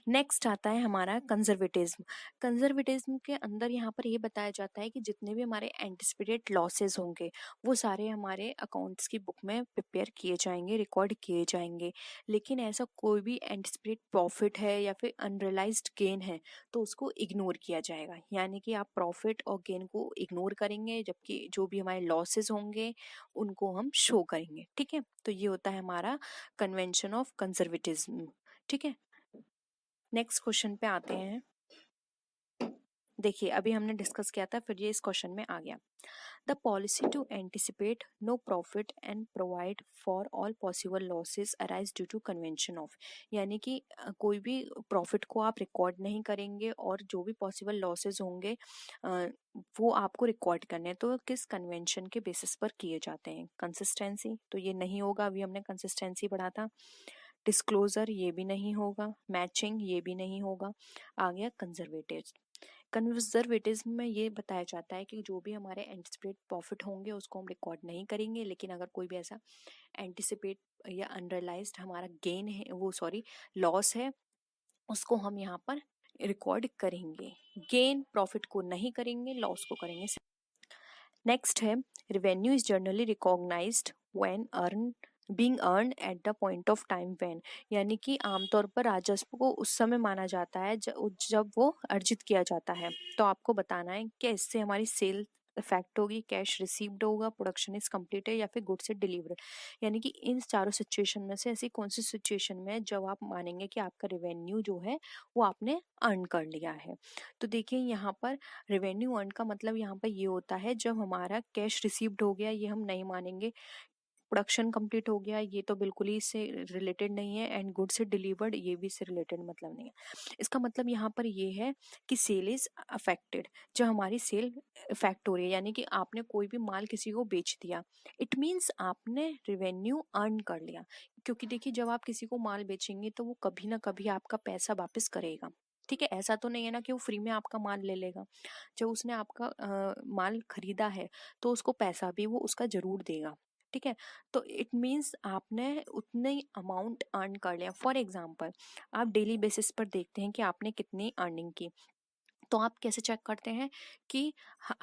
नेक्स्ट आता है हमारा कंजर्वेटिज्म। कंजर्वेटिज्म के अंदर यहाँ पर ये बताया जाता है कि जितने भी हमारे एंटिसिपेटेड लॉसेस होंगे वो सारे हमारे अकाउंट्स की बुक में प्रिपेयर किए जाएंगे, रिकॉर्ड किए जाएंगे। लेकिन ऐसा कोई भी एंटिसिपेटेड प्रॉफिट है या फिर अनरियलाइज्ड गेन है तो उसको इग्नोर किया जाएगा, यानी कि आप प्रॉफिट और गेन को इग्नोर करेंगे, जबकि जो भी हमारे लॉसेस होंगे उनको हम शो करेंगे, ठीक है। तो ये होता है हमारा कन्वेंशन ऑफ कंजर्वेटिज्म, ठीक है। नेक्स्ट क्वेश्चन पे आते हैं। देखिए अभी हमने डिस्कस किया था, फिर ये इस क्वेश्चन में आ गया। The policy to anticipate no profit and provide for all possible losses arise due to convention of, यानी कि कोई भी प्रॉफिट को आप रिकॉर्ड नहीं करेंगे और जो भी पॉसिबल लॉसेस होंगे वो आपको रिकॉर्ड करने हैं, तो किस कन्वेंशन के बेसिस पर किए जाते हैं। कंसिस्टेंसी, तो ये नहीं होगा, अभी हमने कंसिस्टेंसी पढ़ा था। डिस्क्लोजर, ये भी नहीं होगा। मैचिंग, ये भी नहीं होगा। आ गया कंजर्वेटिव। कंजर्वेटिज्म में ये बताया जाता है कि जो भी हमारे एंटिसिपेट प्रॉफिट होंगे उसको हम रिकॉर्ड नहीं करेंगे, लेकिन अगर कोई भी ऐसा एंटिसिपेट या अनरियलाइज्ड हमारा गेन है, वो सॉरी लॉस है, उसको हम यहाँ पर रिकॉर्ड करेंगे। गेन प्रॉफिट को नहीं करेंगे, लॉस को करेंगे। नेक्स्ट है revenue is generally recognised when being earn at the point of time when, यानी कि आमतौर पर राजस्व को उस समय माना जाता है जब वो अर्जित किया जाता है। तो आपको बताना है कि इससे हमारी सेल इफेक्ट होगी, कैश रिसीव्ड होगा, प्रोडक्शन इज कंप्लीट है, या फिर गुड्स इज डिलीवर्ड। यानी कि इन चारों सिचुएशन में से ऐसी कौन सी सिचुएशन में है जब आप मानेंगे कि आपका रेवेन्यू जो है वो आपने अर्न कर लिया है। तो देखिए यहाँ पर रेवेन्यू अर्न का मतलब यहाँ पर ये होता है जब हमारा कैश रिसीव्ड हो गया, ये हम नहीं मानेंगे। प्रोडक्शन कंप्लीट हो गया, ये तो बिल्कुल ही इससे रिलेटेड नहीं है। एंड गुड से डिलीवर्ड, ये भी इससे रिलेटेड मतलब नहीं है। इसका मतलब यहाँ पर ये है कि सेल इज अफेक्टेड, जब हमारी सेल इफेक्ट हो रही है, यानी कि आपने कोई भी माल किसी को बेच दिया, इट मीन्स आपने रेवेन्यू अर्न कर लिया। क्योंकि देखिए जब आप किसी को माल बेचेंगे तो वो कभी ना कभी आपका पैसा वापस करेगा, ठीक है। ऐसा तो नहीं है ना कि वो फ्री में आपका माल ले लेगा। जब उसने आपका माल खरीदा है तो उसको पैसा भी वो उसका जरूर देगा, ठीक है। तो इट मीन्स आपने उतने अमाउंट अर्न कर लिया। फॉर एग्जाम्पल आप डेली बेसिस पर देखते हैं कि आपने कितनी अर्निंग की, तो आप कैसे चेक करते हैं कि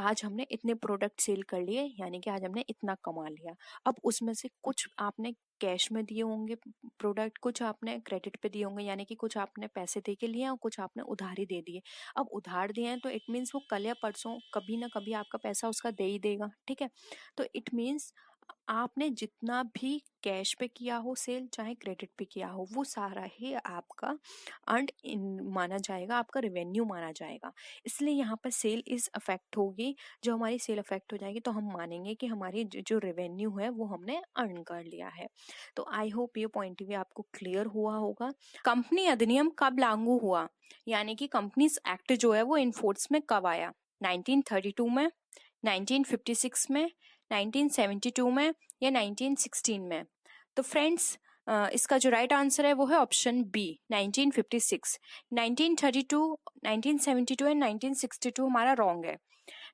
आज हमने इतने प्रोडक्ट सेल कर लिए, यानी कि आज हमने इतना कमा लिया। अब उसमें से कुछ आपने कैश में दिए होंगे प्रोडक्ट, कुछ आपने क्रेडिट पे दिए होंगे, यानी कि कुछ आपने पैसे दे के लिए और कुछ आपने उधारी दे दिए। अब उधार दिए हैं तो इट मीन्स वो कल या परसों कभी ना कभी आपका पैसा उसका दे ही देगा, ठीक है। तो इट मीन्स आपने जितना भी कैश पे किया हो सेल, चाहे क्रेडिट पे किया हो, वो सारा ही आपका अर्नड माना जाएगा, आपका रेवेन्यू माना जाएगा। इसलिए यहाँ पर सेल इज अफेक्ट होगी। जो हमारी सेल अफेक्ट हो जाएगी तो हम मानेंगे कि हमारी जो रेवेन्यू है वो हमने अर्न कर लिया है। तो आई होप ये पॉइंट भी आपको क्लियर हुआ होगा। कंपनी अधिनियम कब लागू हुआ, यानी कि कंपनीज एक्ट जो है वो इनफोर्स में कब आया? 1932 में, 1956 में, 1972 में, या 1916 में? तो फ्रेंड्स इसका जो राइट आंसर है वो है ऑप्शन बी, 1956। 1932, 1972 एंड 1962 हमारा रॉन्ग है।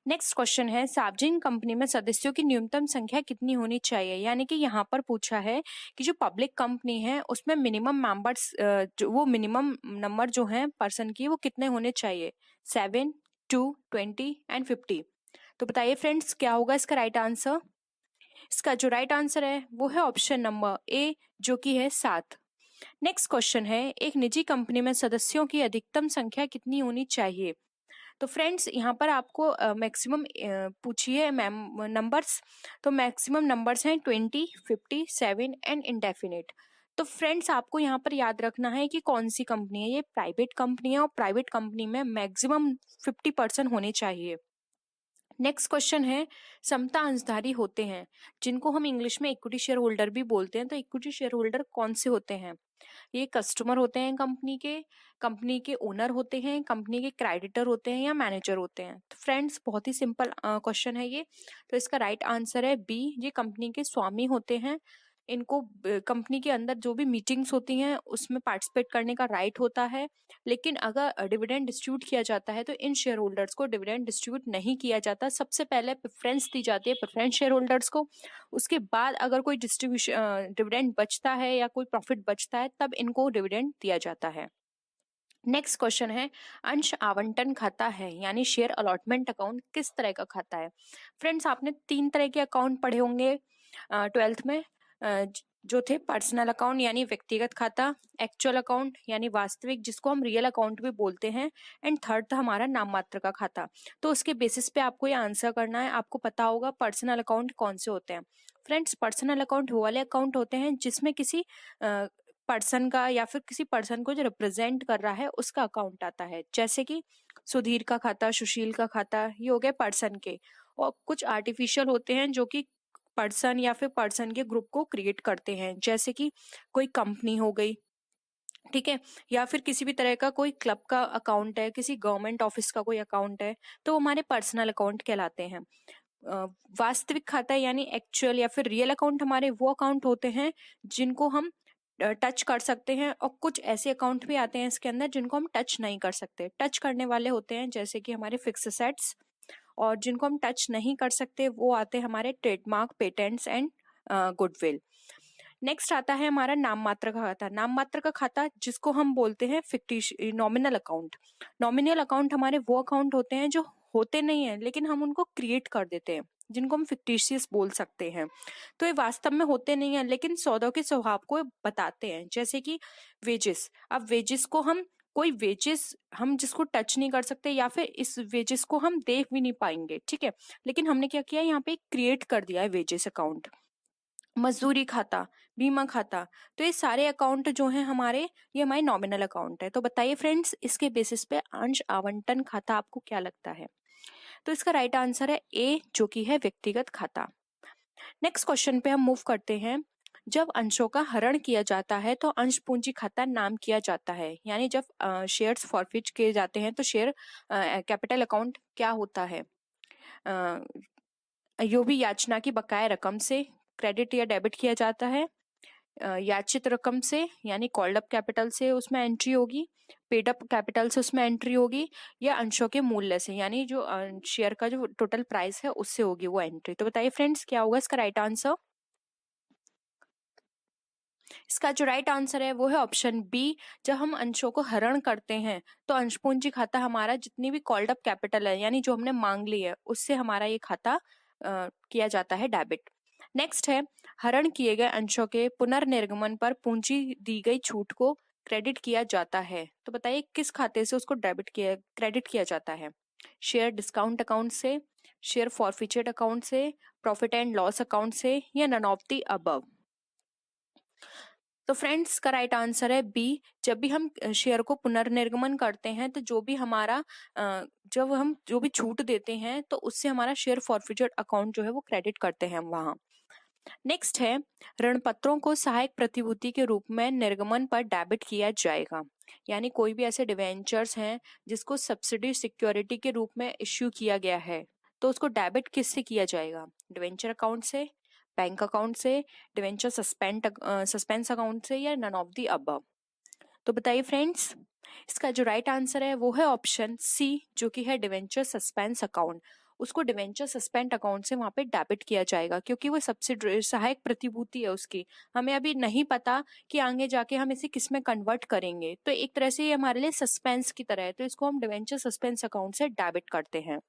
नेक्स्ट क्वेश्चन है सार्वजनिक कंपनी में सदस्यों की न्यूनतम संख्या कितनी होनी चाहिए, यानी कि यहाँ पर पूछा है कि जो पब्लिक कंपनी है उसमें मिनिमम मेंबर्स वो मिनिमम नंबर जो है पर्सन की वो कितने होने चाहिए? 7, 2, 20 एंड 50। तो बताइए फ्रेंड्स क्या होगा इसका राइट आंसर? इसका जो राइट आंसर है वो है ऑप्शन नंबर ए, जो कि है 7। नेक्स्ट क्वेश्चन है एक निजी कंपनी में सदस्यों की अधिकतम संख्या कितनी होनी चाहिए? तो फ्रेंड्स यहाँ पर आपको मैक्सिमम पूछिए मैम नंबर्स, तो मैक्सिमम नंबर्स हैं 20, 50, 7 एंड इंडेफिनिट। तो फ्रेंड्स आपको यहाँ पर याद रखना है कि कौन सी कंपनी है, ये प्राइवेट कंपनी है और प्राइवेट कंपनी में मैक्सिमम 50% होने चाहिए। नेक्स्ट क्वेश्चन है समता अंशधारी होते हैं जिनको हम इंग्लिश में इक्विटी शेयर होल्डर भी बोलते हैं, तो इक्विटी शेयर होल्डर कौन से होते हैं? ये कस्टमर होते हैं कंपनी के ओनर होते हैं, कंपनी के क्रेडिटर होते हैं, या मैनेजर होते हैं? तो फ्रेंड्स बहुत ही सिंपल क्वेश्चन है ये, तो इसका राइट आंसर है बी, ये कंपनी के स्वामी होते हैं। इनको कंपनी के अंदर जो भी मीटिंग्स होती हैं उसमें पार्टिसिपेट करने का राइट होता है। लेकिन अगर डिविडेंड डिस्ट्रीब्यूट किया जाता है तो इन शेयर होल्डर्स को डिविडेंड डिस्ट्रीब्यूट नहीं किया जाता। सबसे पहले प्रेफरेंस दी जाती है प्रेफरेंस शेयर होल्डर्स को, उसके बाद अगर कोई डिस्ट्रीब्यूशन डिविडेंड बचता है या कोई प्रॉफिट बचता है तब इनको डिविडेंड दिया जाता है। नेक्स्ट क्वेश्चन है, अंश आवंटन खाता है यानी शेयर अलॉटमेंट अकाउंट किस तरह का खाता है? फ्रेंड्स, आपने 3 तरह के अकाउंट पढ़े होंगे 12th में, जो थे पर्सनल अकाउंट यानी व्यक्तिगत खाता, एक्चुअल अकाउंट यानी वास्तविक जिसको हम रियल अकाउंट भी बोलते हैं, एंड थर्ड था हमारा नाम मात्र का खाता। तो उसके बेसिस पे आपको ये आंसर करना है। आपको पता होगा पर्सनल अकाउंट कौन से होते हैं। फ्रेंड्स, पर्सनल अकाउंट वो वाले अकाउंट होते हैं जिसमें किसी पर्सन का या फिर किसी पर्सन को जो रिप्रेजेंट कर रहा है उसका अकाउंट आता है। जैसे कि सुधीर का खाता, सुशील का खाता, ये हो गए पर्सन के। और कुछ आर्टिफिशियल होते हैं जो कि पर्सन या फिर पर्सन के ग्रुप को क्रिएट करते हैं, जैसे कि कोई कंपनी हो गई, ठीक है, या फिर किसी भी तरह का कोई क्लब का अकाउंट है, किसी गवर्नमेंट ऑफिस का कोई अकाउंट है, तो हमारे पर्सनल अकाउंट कहलाते हैं। वास्तविक खाता यानी एक्चुअल या फिर रियल अकाउंट हमारे वो अकाउंट होते हैं जिनको हम टच कर सकते हैं, और कुछ ऐसे अकाउंट भी आते हैं इसके अंदर जिनको हम टच नहीं कर सकते। टच करने वाले होते हैं जैसे कि हमारे फिक्स एसेट्स, और जिनको हम टच नहीं कर सकते वो आते हैं हमारे trademark, patents and goodwill. Next आता है हमारा नाम मात्र का खाता। नाम मात्र का खाता जिसको हम बोलते हैं नॉमिनल अकाउंट। नॉमिनल अकाउंट हमारे वो अकाउंट होते हैं जो होते नहीं है लेकिन हम उनको क्रिएट कर देते हैं, जिनको हम फिक्टिशियस बोल सकते हैं। तो ये वास्तव में होते नहीं है लेकिन सौदों के स्वभाव को बताते हैं। जैसे कि वेजेस, अब वेजेस को हम कोई वेजेस हम जिसको टच नहीं कर सकते या फिर इस वेजेस को हम देख भी नहीं पाएंगे, ठीक है, लेकिन हमने क्या किया, यहाँ पे क्रिएट कर दिया है वेजेस अकाउंट। मजदूरी खाता, बीमा खाता, तो ये सारे अकाउंट जो हैं हमारे, ये हमारे नॉमिनल अकाउंट है। तो बताइए फ्रेंड्स, इसके बेसिस पे अंश आवंटन खाता आपको क्या लगता है? तो इसका राइट आंसर है ए, जो कि है व्यक्तिगत खाता। नेक्स्ट क्वेश्चन पे हम मूव करते हैं। जब अंशों का हरण किया जाता है तो अंश पूंजी खाता नाम किया जाता है, यानी जब शेयर्स फॉरफिट किए जाते हैं तो शेयर कैपिटल अकाउंट क्या होता है? यो भी याचना की बकाया रकम से क्रेडिट या डेबिट किया जाता है, याचित रकम से यानी कॉल्ड अप कैपिटल से उसमें एंट्री होगी, पेड अप कैपिटल से उसमें एंट्री होगी, या अंशों के मूल्य से यानी जो शेयर का जो टोटल प्राइस है उससे होगी वो एंट्री। तो बताइए फ्रेंड्स, क्या होगा इसका राइट आंसर? इसका जो राइट आंसर है वो है ऑप्शन बी। जब हम अंशों को हरण करते हैं तो अंश पूंजी खाता हमारा जितनी भी कॉल्ड अप कैपिटल है यानी जो हमने मांग ली है उससे हमारा ये खाता किया जाता है डेबिट। नेक्स्ट है, हरण किए गए अंशों के पुनर्निर्गमन पर पूंजी दी गई छूट को क्रेडिट किया जाता है। तो बताइए किस खाते से उसको क्रेडिट किया जाता है? शेयर डिस्काउंट अकाउंट से, शेयर फॉरफिचर्ड अकाउंट से, प्रॉफिट एंड लॉस अकाउंट से, या नन ऑफ द अबव? तो फ्रेंड्स का राइट आंसर है बी। जब भी हम शेयर को पुनर्निर्गमन करते हैं तो जब हम जो भी छूट देते हैं तो उससे हमारा शेयर फॉरफिचर्ड अकाउंट जो है वो क्रेडिट करते हैं हम वहां। नेक्स्ट है, ऋण पत्रों को सहायक प्रतिभूति के रूप में निर्गमन पर डेबिट किया जाएगा, यानी कोई भी ऐसे डिवेंचर्स हैं जिसको सब्सिडी सिक्योरिटी के रूप में इश्यू किया गया है तो उसको डेबिट किससे किया जाएगा? डिवेंचर अकाउंट से, बैंक अकाउंट से, डिवेंचर सस्पेंस अकाउंट से, या नन ऑफ द अबव? तो बताइए फ्रेंड्स, इसका जो राइट आंसर है वो है ऑप्शन सी, जो कि है डिवेंचर सस्पेंस अकाउंट। उसको डिवेंचर सस्पेंड अकाउंट से वहां पे डेबिट किया जाएगा क्योंकि वो सब्सिडी सहायक प्रतिभूति है उसकी। हमें अभी नहीं पता कि आगे जाके हम इसे किस में कन्वर्ट करेंगे, तो एक तरह से ये हमारे लिए सस्पेंस की तरह है, तो इसको हम डिवेंचर सस्पेंस अकाउंट से डेबिट करते हैं।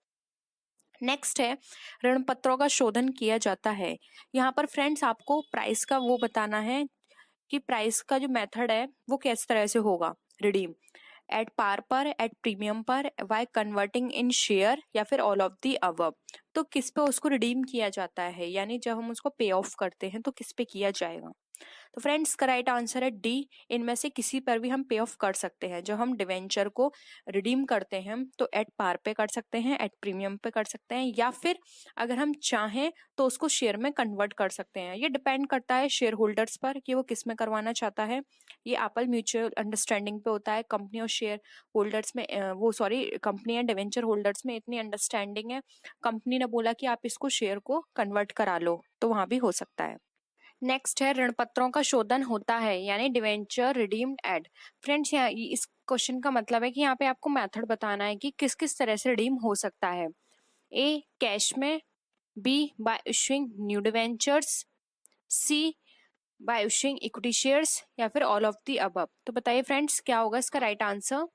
नेक्स्ट है, ऋण पत्रों का शोधन किया जाता है। यहाँ पर फ्रेंड्स आपको प्राइस का वो बताना है कि प्राइस का जो मेथड है वो किस तरह से होगा। रिडीम एट पार पर, एट प्रीमियम पर, वाई कन्वर्टिंग इन शेयर, या फिर ऑल ऑफ दी अबव? तो किस पे उसको रिडीम किया जाता है, यानी जब हम उसको पे ऑफ करते हैं तो किस पे किया जाएगा? तो फ्रेंड्स का राइट आंसर है डी, इनमें से किसी पर भी हम पे ऑफ कर सकते हैं। जब हम डिवेंचर को रिडीम करते हैं तो एट पार पे कर सकते हैं, एट प्रीमियम पे कर सकते हैं, या फिर अगर हम चाहें तो उसको शेयर में कन्वर्ट कर सकते हैं। ये डिपेंड करता है शेयर होल्डर्स पर कि वो किस में करवाना चाहता है। ये आपस म्यूचुअल अंडरस्टैंडिंग पे होता है। कंपनी और शेयर होल्डर्स में कंपनी एंड डिवेंचर होल्डर्स में इतनी अंडरस्टैंडिंग है, कंपनी ने बोला कि आप इसको शेयर को कन्वर्ट करा लो तो वहां भी हो सकता है। नेक्स्ट है ऋण पत्रों का शोधन होता है यानी डिवेंचर रिडीम्ड एट। फ्रेंड्स यहाँ इस क्वेश्चन का मतलब है कि यहाँ पे आपको मेथड बताना है कि किस किस तरह से रिडीम हो सकता है। ए कैश में, B by issuing new debentures, C by issuing equity shares, या फिर ऑल ऑफ द अबव। तो बताइए फ्रेंड्स क्या होगा इसका राइट आंसर।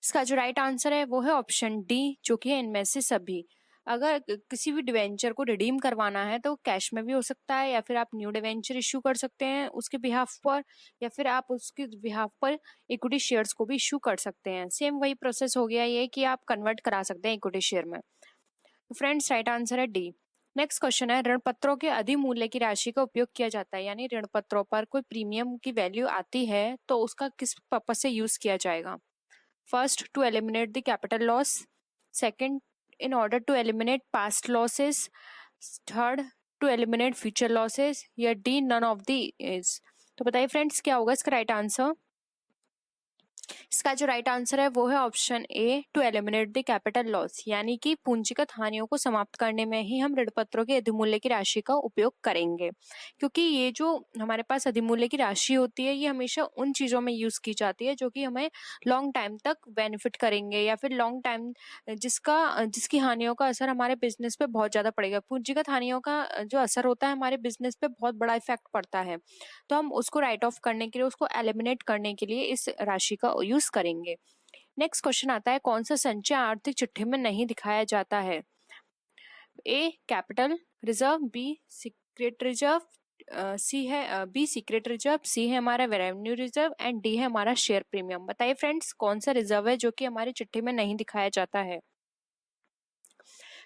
इसका जो राइट आंसर है वो है ऑप्शन डी, जो कि है इनमें से सभी। अगर किसी भी डिवेंचर को रिडीम करवाना है तो कैश में भी हो सकता है, या फिर आप न्यू डिवेंचर इशू कर सकते हैं उसके बिहाफ पर, या फिर आप उसके बिहाफ पर इक्विटी शेयर्स को भी इशू कर सकते हैं। सेम वही प्रोसेस हो गया ये कि आप कन्वर्ट करा सकते हैं इक्विटी शेयर में। तो फ्रेंड्स राइट आंसर है डी। नेक्स्ट क्वेश्चन है ऋण पत्रों के अधिमूल्य की राशि का उपयोग किया जाता है, यानी ऋण पत्रों पर कोई प्रीमियम की वैल्यू आती है तो उसका किस पर्पज से यूज किया जाएगा। First, to eliminate the capital loss, second, in order to eliminate past losses, third, to eliminate future losses, या D none of the is. तो बताइए फ्रेंड्स क्या होगा इसका राइट आंसर। इसका जो राइट आंसर है वो है option A, to eliminate the capital loss, यानी कि पूंजीगत हानियों को समाप्त करने में ही हम ऋण पत्रों के अधिमूल्य की राशि का उपयोग करेंगे। क्योंकि ये जो हमारे पास अधिमूल्य की राशि होती है ये हमेशा उन चीजों में यूज की जाती है जो कि हमें लॉन्ग टाइम तक बेनिफिट करेंगे, या फिर लॉन्ग टाइम जिसकी हानियों का असर हमारे बिजनेस पे बहुत ज्यादा पड़ेगा। पूंजीगत हानियों का जो असर होता है हमारे बिजनेस पे बहुत बड़ा इफेक्ट पड़ता है, तो हम उसको राइट ऑफ करने के लिए, उसको एलिमिनेट करने के लिए इस राशि का यूज करेंगे। नेक्स्ट क्वेश्चन आता है कौन सा संचय आर्थिक चिट्ठी में नहीं दिखाया जाता है। A capital reserve, B secret reserve, C है बी सीक्रेट रिजर्व, सी है हमारा रेवेन्यू रिजर्व, एंड डी है हमारा शेयर प्रीमियम। बताइए फ्रेंड्स कौन सा रिजर्व है जो कि हमारी चिट्ठी में नहीं दिखाया जाता है।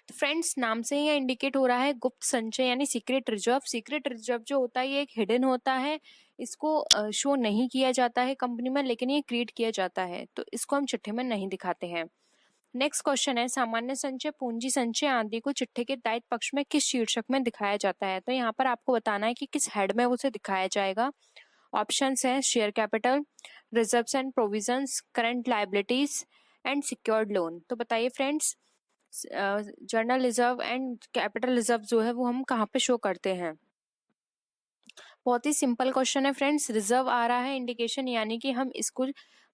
तो फ्रेंड्स नाम से ही इंडिकेट हो रहा है गुप्त संचय यानी सीक्रेट रिजर्व। सीक्रेट रिजर्व जो होता है ये एक हिडन होता है, इसको शो नहीं किया जाता है कंपनी में, लेकिन ये क्रिएट किया जाता है, तो इसको हम चिट्ठी में नहीं दिखाते हैं। नेक्स्ट क्वेश्चन है सामान्य संचय, पूंजी संचय आदि को चिट्ठी के दायित्व पक्ष में किस शीर्षक में दिखाया जाता है। तो यहाँ पर आपको बताना है कि किस हेड में उसे दिखाया जाएगा। ऑप्शंस हैं share capital, reserves and provisions, current liabilities and secured loan. तो बताइए friends journal reserve and capital reserve जो है वो हम कहाँ पे शो करते हैं। बहुत ही सिंपल क्वेश्चन है फ्रेंड्स, रिजर्व आ रहा है इंडिकेशन, यानी कि हम इसको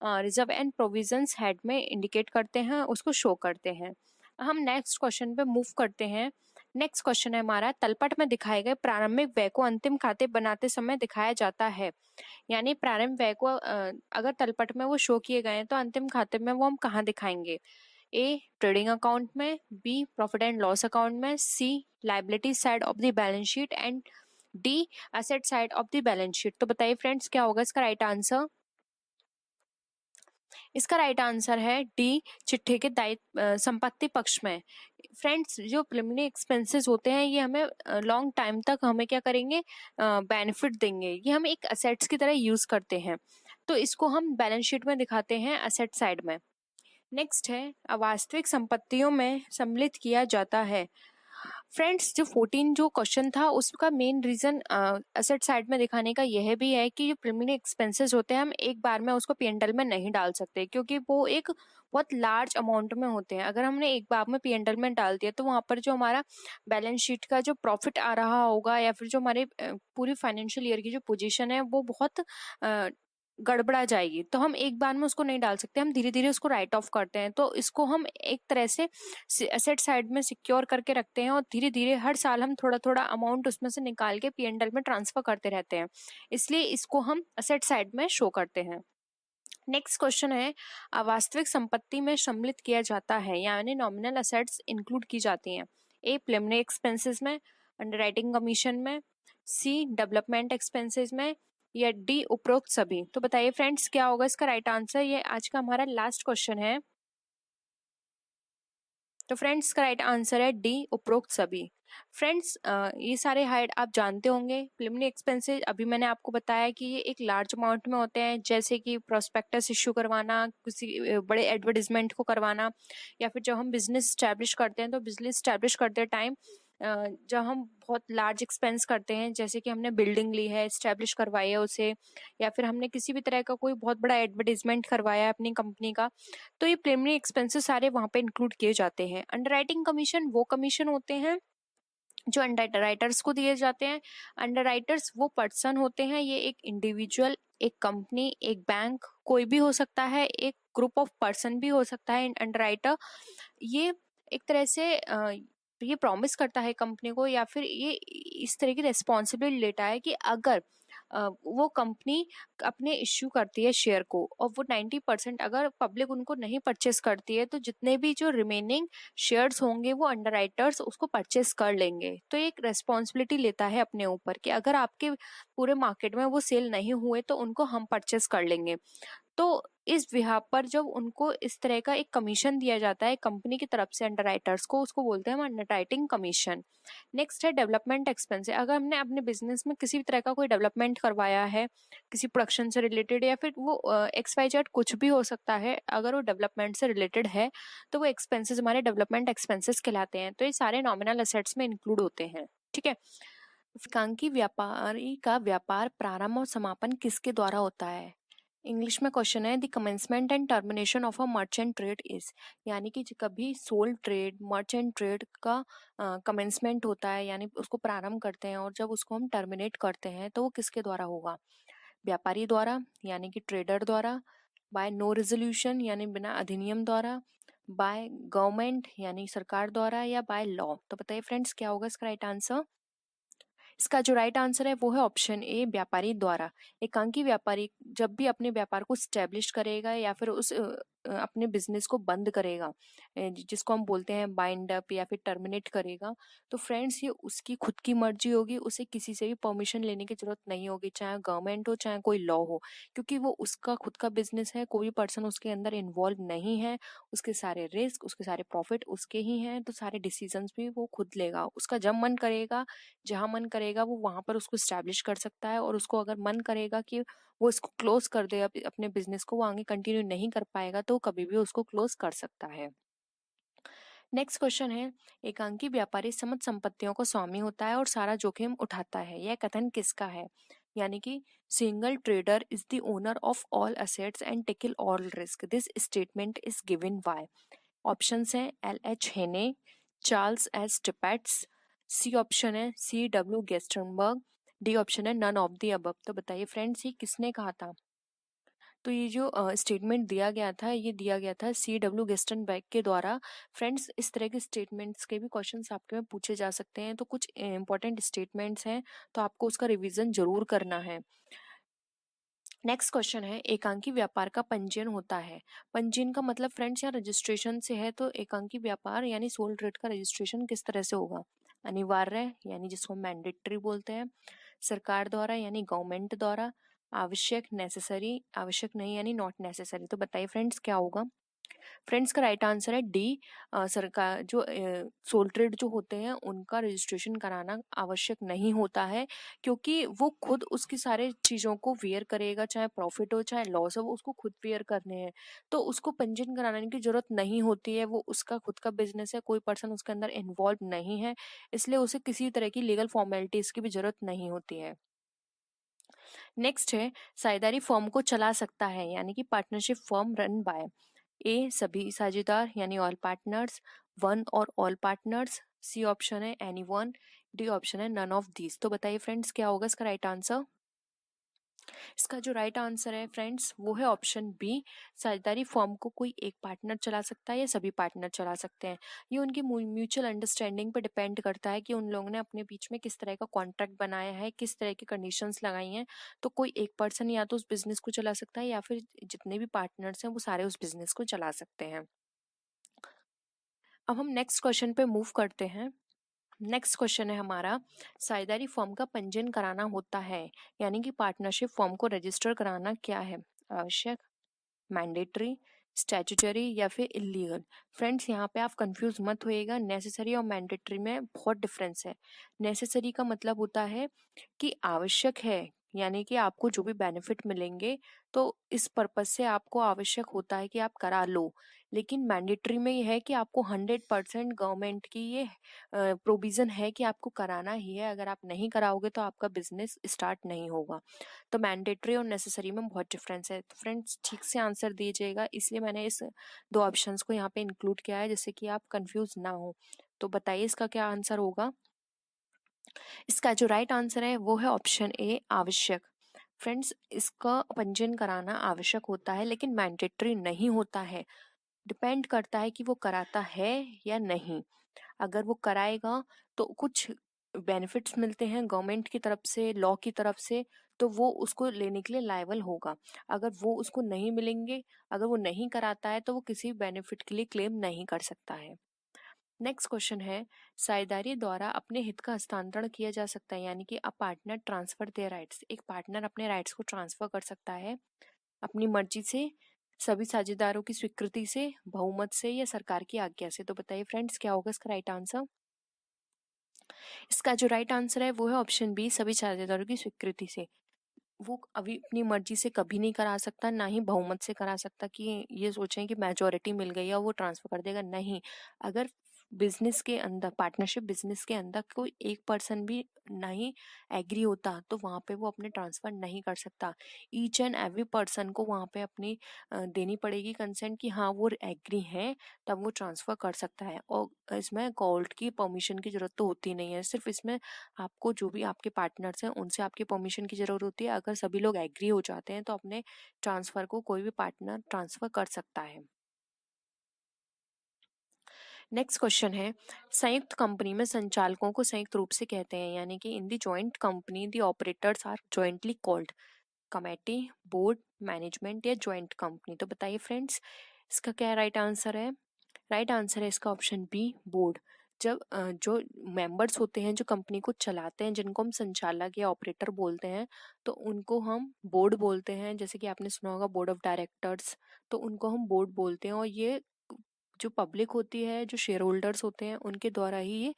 रिजर्व एंड प्रोविजंस हेड में इंडिकेट करते हैं, उसको शो करते हैं। हम नेक्स्ट क्वेश्चन पे मूव करते हैं। नेक्स्ट क्वेश्चन है हमारा तलपट में दिखाए गए प्रारंभिक व्यय को अंतिम खाते बनाते समय दिखाया जाता है, यानी प्रारंभिक व्यय को अगर तलपट में वो शो किए गए हैं तो अंतिम खाते में वो हम कहाँ दिखाएंगे। ए ट्रेडिंग अकाउंट में, B profit and loss account में, C liability side of the balance sheet, and D asset side of the balance sheet. तो बताइए फ्रेंड्स क्या होगा इसका राइट आंसर। इसका राइट आंसर है डी चिट्ठी के दायित्व संपत्ति पक्ष में। फ्रेंड्स जो प्रिलिमिनरी एक्सपेंसेस होते हैं ये हमें लॉन्ग टाइम तक हमें क्या करेंगे, बेनिफिट देंगे, ये हम एक असेट्स की तरह यूज करते हैं, तो इसको हम बैलेंस शीट में दिखाते हैं असेट साइड में। नेक्स्ट है अवास्तविक संपत्तियों में सम्मिलित किया जाता है। फ्रेंड्स जो 14 जो क्वेश्चन था उसका मेन रीजन असेट साइड में दिखाने का यह भी है कि जो प्रिलिमिनरी एक्सपेंसेस होते हैं हम एक बार में उसको पीएनएल में नहीं डाल सकते, क्योंकि वो एक बहुत लार्ज अमाउंट में होते हैं। अगर हमने एक बार में पीएनएल में डाल दिया तो वहां पर जो हमारा बैलेंस शीट का जो प्रॉफिट आ रहा होगा, या फिर जो हमारे पूरी फाइनेंशियल ईयर की जो पोजीशन है वो बहुत गड़बड़ा जाएगी, तो हम एक बार में उसको नहीं डाल सकते, हम धीरे धीरे उसको राइट ऑफ करते हैं। तो इसको हम एक तरह से एसेट साइड में सिक्योर करके रखते हैं, और धीरे धीरे हर साल हम थोड़ा थोड़ा अमाउंट उसमें से निकाल के पीएनएल में ट्रांसफर करते रहते हैं, इसलिए इसको हम एसेट साइड में शो करते हैं। नेक्स्ट क्वेश्चन है अवास्तविक संपत्ति में सम्मिलित किया जाता है, यानी नॉमिनल असेट्स इंक्लूड की जाती हैं। ए प्रिलिमिनरी एक्सपेंसेस में, अंडरराइटिंग कमीशन में, सी डेवलपमेंट एक्सपेंसेस में, या डी उपरोक्त सभी। तो बताइए फ्रेंड्स क्या होगा इसका राइट आंसर। ये आज का हमारा लास्ट क्वेश्चन है। तो फ्रेंड्स का राइट आंसर है डी उपरोक्त सभी। फ्रेंड्स ये सारे हाइड आप जानते होंगे। प्रिलिमिनरी एक्सपेंसेस अभी मैंने आपको बताया कि ये एक लार्ज अमाउंट में होते हैं, जैसे कि प्रोस्पेक्टस इश्यू करवाना, किसी बड़े एडवर्टाइजमेंट को करवाना, या फिर जब हम बिजनेस स्टैब्लिश करते हैं तो बिजनेस स्टैब्लिश करते टाइम जब हम बहुत लार्ज एक्सपेंस करते हैं, जैसे कि हमने बिल्डिंग ली है, स्टैब्लिश करवाई है उसे, या फिर हमने किसी भी तरह का कोई बहुत बड़ा एडवर्टाइजमेंट करवाया है अपनी कंपनी का, तो ये प्रिलिमिनरी एक्सपेंसेस सारे वहां पे इंक्लूड किए जाते हैं। अंडरराइटिंग कमीशन वो कमीशन होते हैं जो अंडर राइटर्स को दिए जाते हैं, अंडर राइटर्स वो पर्सन होते हैं, ये एक इंडिविजुअल, एक कंपनी, एक बैंक, कोई भी हो सकता है, एक ग्रुप ऑफ पर्सन भी हो सकता है। अंडर राइटर ये एक तरह से ये प्रॉमिस करता है कंपनी को, या फिर ये इस तरह की रिस्पॉन्सिबिलिटी लेता है कि अगर वो कंपनी अपने इश्यू करती है शेयर को और वो 90% अगर पब्लिक उनको नहीं परचेस करती है, तो जितने भी जो रिमेनिंग शेयर्स होंगे वो अंडर राइटर्स उसको परचेस कर लेंगे। तो एक रेस्पॉन्सिबिलिटी लेता है अपने ऊपर कि अगर आपके पूरे मार्केट में वो सेल नहीं हुए तो उनको हम परचेस कर लेंगे। तो इस बिहाफ पर जब उनको इस तरह का एक कमीशन दिया जाता है कंपनी की तरफ से अंडरराइटर्स को, उसको बोलते हैं हम अंडरराइटिंग कमीशन। नेक्स्ट है डेवलपमेंट एक्सपेंस। अगर हमने अपने बिजनेस में किसी भी तरह का कोई डेवलपमेंट करवाया है, किसी प्रोडक्शन से रिलेटेड या फिर वो XYZ कुछ भी हो सकता है, अगर वो डेवलपमेंट से रिलेटेड है तो वो एक्सपेंसेस हमारे डेवलपमेंट एक्सपेंसेस कहलाते हैं। तो ये सारे नॉमिनल असेट्स में इंक्लूड होते हैं। ठीक है। एकांकी व्यापारी का व्यापार प्रारंभ और समापन किसके द्वारा होता है? इंग्लिश में क्वेश्चन है, the commencement and termination of a merchant trade is, यानी कि कभी सोल ट्रेड, मर्चेंट ट्रेड का कमेंसमेंट होता है यानी उसको प्रारंभ करते हैं, और जब उसको हम टर्मिनेट करते हैं तो वो किसके द्वारा होगा? व्यापारी द्वारा यानी कि ट्रेडर द्वारा, बाय नो रेजोल्यूशन यानी बिना अधिनियम द्वारा, बाय गवर्नमेंट यानी सरकार द्वारा, या बाय लॉ। तो बताइए फ्रेंड्स क्या होगा इसका राइट आंसर? इसका जो राइट आंसर है वो है ऑप्शन ए, व्यापारी द्वारा। एकांकी व्यापारी जब भी अपने व्यापार को स्टैब्लिश करेगा या फिर उस अपने बिजनेस को बंद करेगा, जिसको हम बोलते हैं बाइंड अप या फिर टर्मिनेट करेगा, तो फ्रेंड्स ये उसकी खुद की मर्जी होगी, उसे किसी से भी परमिशन लेने की जरूरत नहीं होगी, चाहे गवर्नमेंट हो चाहे कोई लॉ हो, क्योंकि वो उसका खुद का बिजनेस है, कोई पर्सन उसके अंदर इन्वॉल्व नहीं है, उसके सारे रिस्क, उसके सारे प्रॉफिट उसके ही हैं, तो सारे डिसीजंस भी वो खुद लेगा। उसका जब मन करेगा, जहां मन करेगा वो वहां पर उसको स्टैब्लिश कर सकता है, और उसको अगर मन करेगा कि वो इसको क्लोज कर दे, अपने बिजनेस को वो आगे कंटिन्यू नहीं कर पाएगा, तो कभी भी उसको क्लोज कर सकता है। नेक्स्ट क्वेश्चन है, एकांकी व्यापारी समस्त संपत्तियों को स्वामी होता है और सारा जोखिम उठाता है, यह कथन किसका है? यानी कि single trader is the owner of all assets and tackle all risk, this statement is given by. Options हैं LH हेने, चार्ल्स एस टिपेट्स, सी ऑप्शन है CW गेस्टनबर्ग, डी ऑप्शन है नन ऑफ द अबव। तो बताइए फ्रेंड्स ये किसने कहा था? तो ये जो स्टेटमेंट दिया गया था, ये दिया गया था CW गेस्टनबर्ग के द्वारा। फ्रेंड्स इस तरह के स्टेटमेंट्स के भी क्वेश्चंस आपके में पूछे जा सकते हैं, तो कुछ इंपॉर्टेंट स्टेटमेंट्स हैं तो आपको उसका रिवीजन जरूर करना है। नेक्स्ट क्वेश्चन है, एकांकी व्यापार का पंजीयन होता है। पंजीयन का मतलब फ्रेंड्स यहाँ रजिस्ट्रेशन से है, तो एकांकी व्यापार यानी सोल ट्रेड का रजिस्ट्रेशन किस तरह से होगा? अनिवार्य यानी जिसको मैंडेटरी बोलते हैं, सरकार द्वारा यानी गवर्नमेंट द्वारा, आवश्यक नेसेसरी, आवश्यक नहीं यानी नॉट नेसेसरी। तो बताइए फ्रेंड्स क्या होगा? फ्रेंड्स का राइट आंसर है डी, सरकार जो सोल ट्रेड जो होते हैं उनका रजिस्ट्रेशन कराना आवश्यक नहीं होता है, क्योंकि वो खुद उसकी सारे चीज़ों को वेयर करेगा, चाहे प्रॉफिट हो चाहे लॉस हो, वो उसको खुद वेयर करने हैं, तो उसको पंजीयन कराने की जरूरत नहीं होती है। वो उसका खुद का बिजनेस है, कोई पर्सन उसके अंदर इन्वॉल्व नहीं है, इसलिए उसे किसी तरह की लीगल फॉर्मेलिटीज की भी जरूरत नहीं होती है। नेक्स्ट है, साझेदारी फर्म को चला सकता है, यानी कि पार्टनरशिप फर्म रन बाय ए सभी साझेदार यानी ऑल पार्टनर्स, वन और ऑल पार्टनर्स, सी ऑप्शन है एनी वन, डी ऑप्शन है नन ऑफ दीज। तो बताइए फ्रेंड्स क्या होगा इसका राइट आंसर? इसका जो राइट आंसर है फ्रेंड्स वो है ऑप्शन बी, साझेदारी फर्म को कोई एक पार्टनर चला सकता है या सभी पार्टनर चला सकते हैं। ये उनकी म्यूचुअल अंडरस्टैंडिंग पर डिपेंड करता है कि उन लोगों ने अपने बीच में किस तरह का कॉन्ट्रैक्ट बनाया है, किस तरह की कंडीशंस लगाई हैं। तो कोई एक पर्सन या तो उस बिजनेस को चला सकता है, या फिर जितने भी पार्टनर्स हैं वो सारे उस बिजनेस को चला सकते हैं। अब हम नेक्स्ट क्वेश्चन पे मूव करते हैं। नेक्स्ट क्वेश्चन है हमारा, साझेदारी फर्म का पंजीयन कराना होता है, यानी कि पार्टनरशिप फर्म को रजिस्टर कराना क्या है? आवश्यक, मैंडेटरी, स्टैट्यूटरी या फिर इलीगल? फ्रेंड्स यहाँ पे आप कंफ्यूज मत होइएगा, नेसेसरी और मैंडेटरी में बहुत डिफरेंस है। नेसेसरी का मतलब होता है कि आवश्यक है, यानी कि आपको जो भी बेनिफिट मिलेंगे तो इस पर्पज से आपको आवश्यक होता है कि आप करा लो। लेकिन मैंडेटरी में ये है कि आपको 100% गवर्नमेंट की ये प्रोविजन है कि आपको कराना ही है, अगर आप नहीं कराओगे तो आपका बिजनेस स्टार्ट नहीं होगा। तो मैंडेटरी और नेसेसरी में बहुत डिफरेंस है। तो फ्रेंड्स ठीक से आंसर दीजिएगा, इसलिए मैंने इस दो ऑप्शंस को यहाँ पे इंक्लूड किया है जिससे कि आप कंफ्यूज ना हो। तो बताइए इसका क्या आंसर होगा? इसका जो राइट आंसर है वो है ऑप्शन ए, आवश्यक। फ्रेंड्स, इसका पंजीयन कराना आवश्यक होता है लेकिन मैंडेटरी नहीं होता है। डिपेंड करता है कि वो कराता है या नहीं। अगर वो कराएगा तो कुछ बेनिफिट्स मिलते हैं गवर्नमेंट की तरफ से, लॉ की तरफ से, तो वो उसको लेने के लिए लायबल होगा। अगर वो उसको नहीं मिलेंगे, अगर वो नहीं कराता है तो वो किसी बेनिफिट के लिए क्लेम नहीं कर सकता है। नेक्स्ट क्वेश्चन है, साझेदारी द्वारा अपने हित का हस्तांतरण किया जा सकता है, यानी कि a partner transfer their rights. एक पार्टनर अपने राइट्स को ट्रांसफर कर सकता है अपनी मर्जी से, सभी साझेदारों की स्वीकृति से, बहुमत से या सरकार की आज्ञा से। तो बताइए फ्रेंड्स, क्या होगा इसका राइट आंसर? इसका जो राइट आंसर है वो है ऑप्शन बी, सभी साझेदारों की स्वीकृति से। वो अभी अपनी मर्जी से कभी नहीं करा सकता, ना ही बहुमत से करा सकता कि ये सोचें कि मेजोरिटी मिल गई है और वो ट्रांसफर कर देगा, नहीं। अगर बिजनेस के अंदर, पार्टनरशिप बिजनेस के अंदर कोई एक पर्सन भी नहीं एग्री होता तो वहां पे वो अपने ट्रांसफर नहीं कर सकता। ईच एंड एवरी पर्सन को वहां पे अपनी देनी पड़ेगी कंसेंट कि हाँ वो एग्री हैं, तब वो ट्रांसफर कर सकता है। और इसमें कोर्ट की परमिशन की जरूरत तो होती नहीं है, सिर्फ इसमें आपको जो भी आपके पार्टनर्स हैं उनसे आपकी परमिशन की जरूरत होती है। अगर सभी लोग एग्री हो जाते हैं तो अपने ट्रांसफर को कोई भी पार्टनर ट्रांसफर कर सकता है। नेक्स्ट क्वेश्चन है, संयुक्त कंपनी में संचालकों को संयुक्त रूप से कहते हैं, यानी कि in the joint company the operators are jointly called committee, board, management या जॉइंट कंपनी। तो बताइए फ्रेंड्स, इसका क्या राइट आंसर है? राइट आंसर है इसका ऑप्शन बी, बोर्ड। जब जो मेंबर्स होते हैं जो कंपनी को चलाते हैं, जिनको हम संचालक या ऑपरेटर बोलते हैं, तो उनको हम बोर्ड बोलते हैं। जैसे कि आपने सुना होगा बोर्ड ऑफ डायरेक्टर्स, तो उनको हम बोर्ड बोलते हैं। और ये जो पब्लिक होती है, जो शेयर होल्डर्स होते हैं, उनके द्वारा ही ये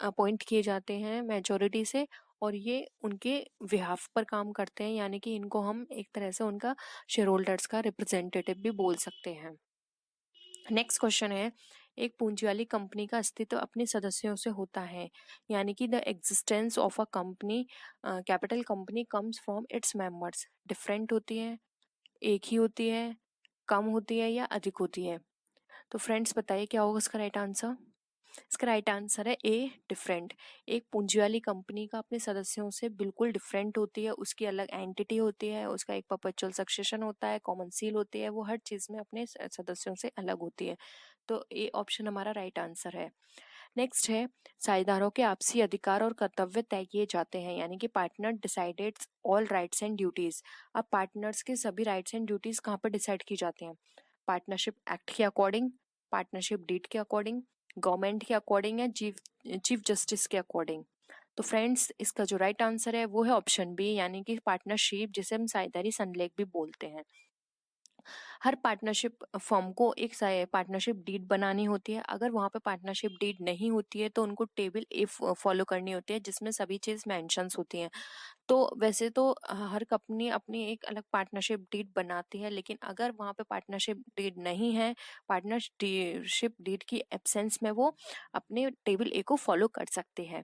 अपॉइंट किए जाते हैं मेजोरिटी से, और ये उनके बिहाफ पर काम करते हैं, यानी कि इनको हम एक तरह से उनका शेयर होल्डर्स का रिप्रेजेंटेटिव भी बोल सकते हैं। नेक्स्ट क्वेश्चन है, एक पूंजी वाली कंपनी का अस्तित्व अपने सदस्यों से होता है, यानी कि the existence of a company, capital company comes from its members. Different होती है, एक ही होती है, कम होती है या अधिक होती है? तो फ्रेंड्स बताइए क्या होगा इसका राइट आंसर? इसका राइट आंसर है ए, डिफरेंट। एक पूंजी वाली कंपनी का अपने सदस्यों से बिल्कुल डिफरेंट होती है, उसकी अलग एंटिटी होती है, उसका एक परपेचुअल सक्सेशन होता है, कॉमन सील होती है, वो हर चीज में अपने सदस्यों से अलग होती है। तो ए ऑप्शन हमारा राइट आंसर है। नेक्स्ट है, साझेदारों के आपसी अधिकार और कर्तव्य तय किए जाते हैं, यानी कि partner decided all rights and duties. अब पार्टनर्स के सभी राइट्स एंड ड्यूटीज कहाँ पर डिसाइड की जाती हैं? पार्टनरशिप एक्ट के अकॉर्डिंग, पार्टनरशिप डीड के अकॉर्डिंग, गवर्नमेंट के अकॉर्डिंग या चीफ जस्टिस के अकॉर्डिंग। तो फ्रेंड्स, इसका जो राइट आंसर है वो है ऑप्शन बी, यानी कि पार्टनरशिप, जिसे हम साझेदारी संलेख भी बोलते हैं। हर पार्टनरशिप फर्म को एक पार्टनरशिप डीड बनानी होती है। अगर वहां पे पार्टनरशिप डीड नहीं होती है तो उनको टेबल ए फॉलो करनी होती है, जिसमें सभी चीज मेंशंस होती हैं। तो वैसे तो हर कंपनी अपनी एक अलग पार्टनरशिप डीड बनाती है, लेकिन अगर वहां पे पार्टनरशिप डीड नहीं है, पार्टनरशिप डीड की एब्सेंस में वो अपने टेबल ए को फॉलो कर सकते हैं।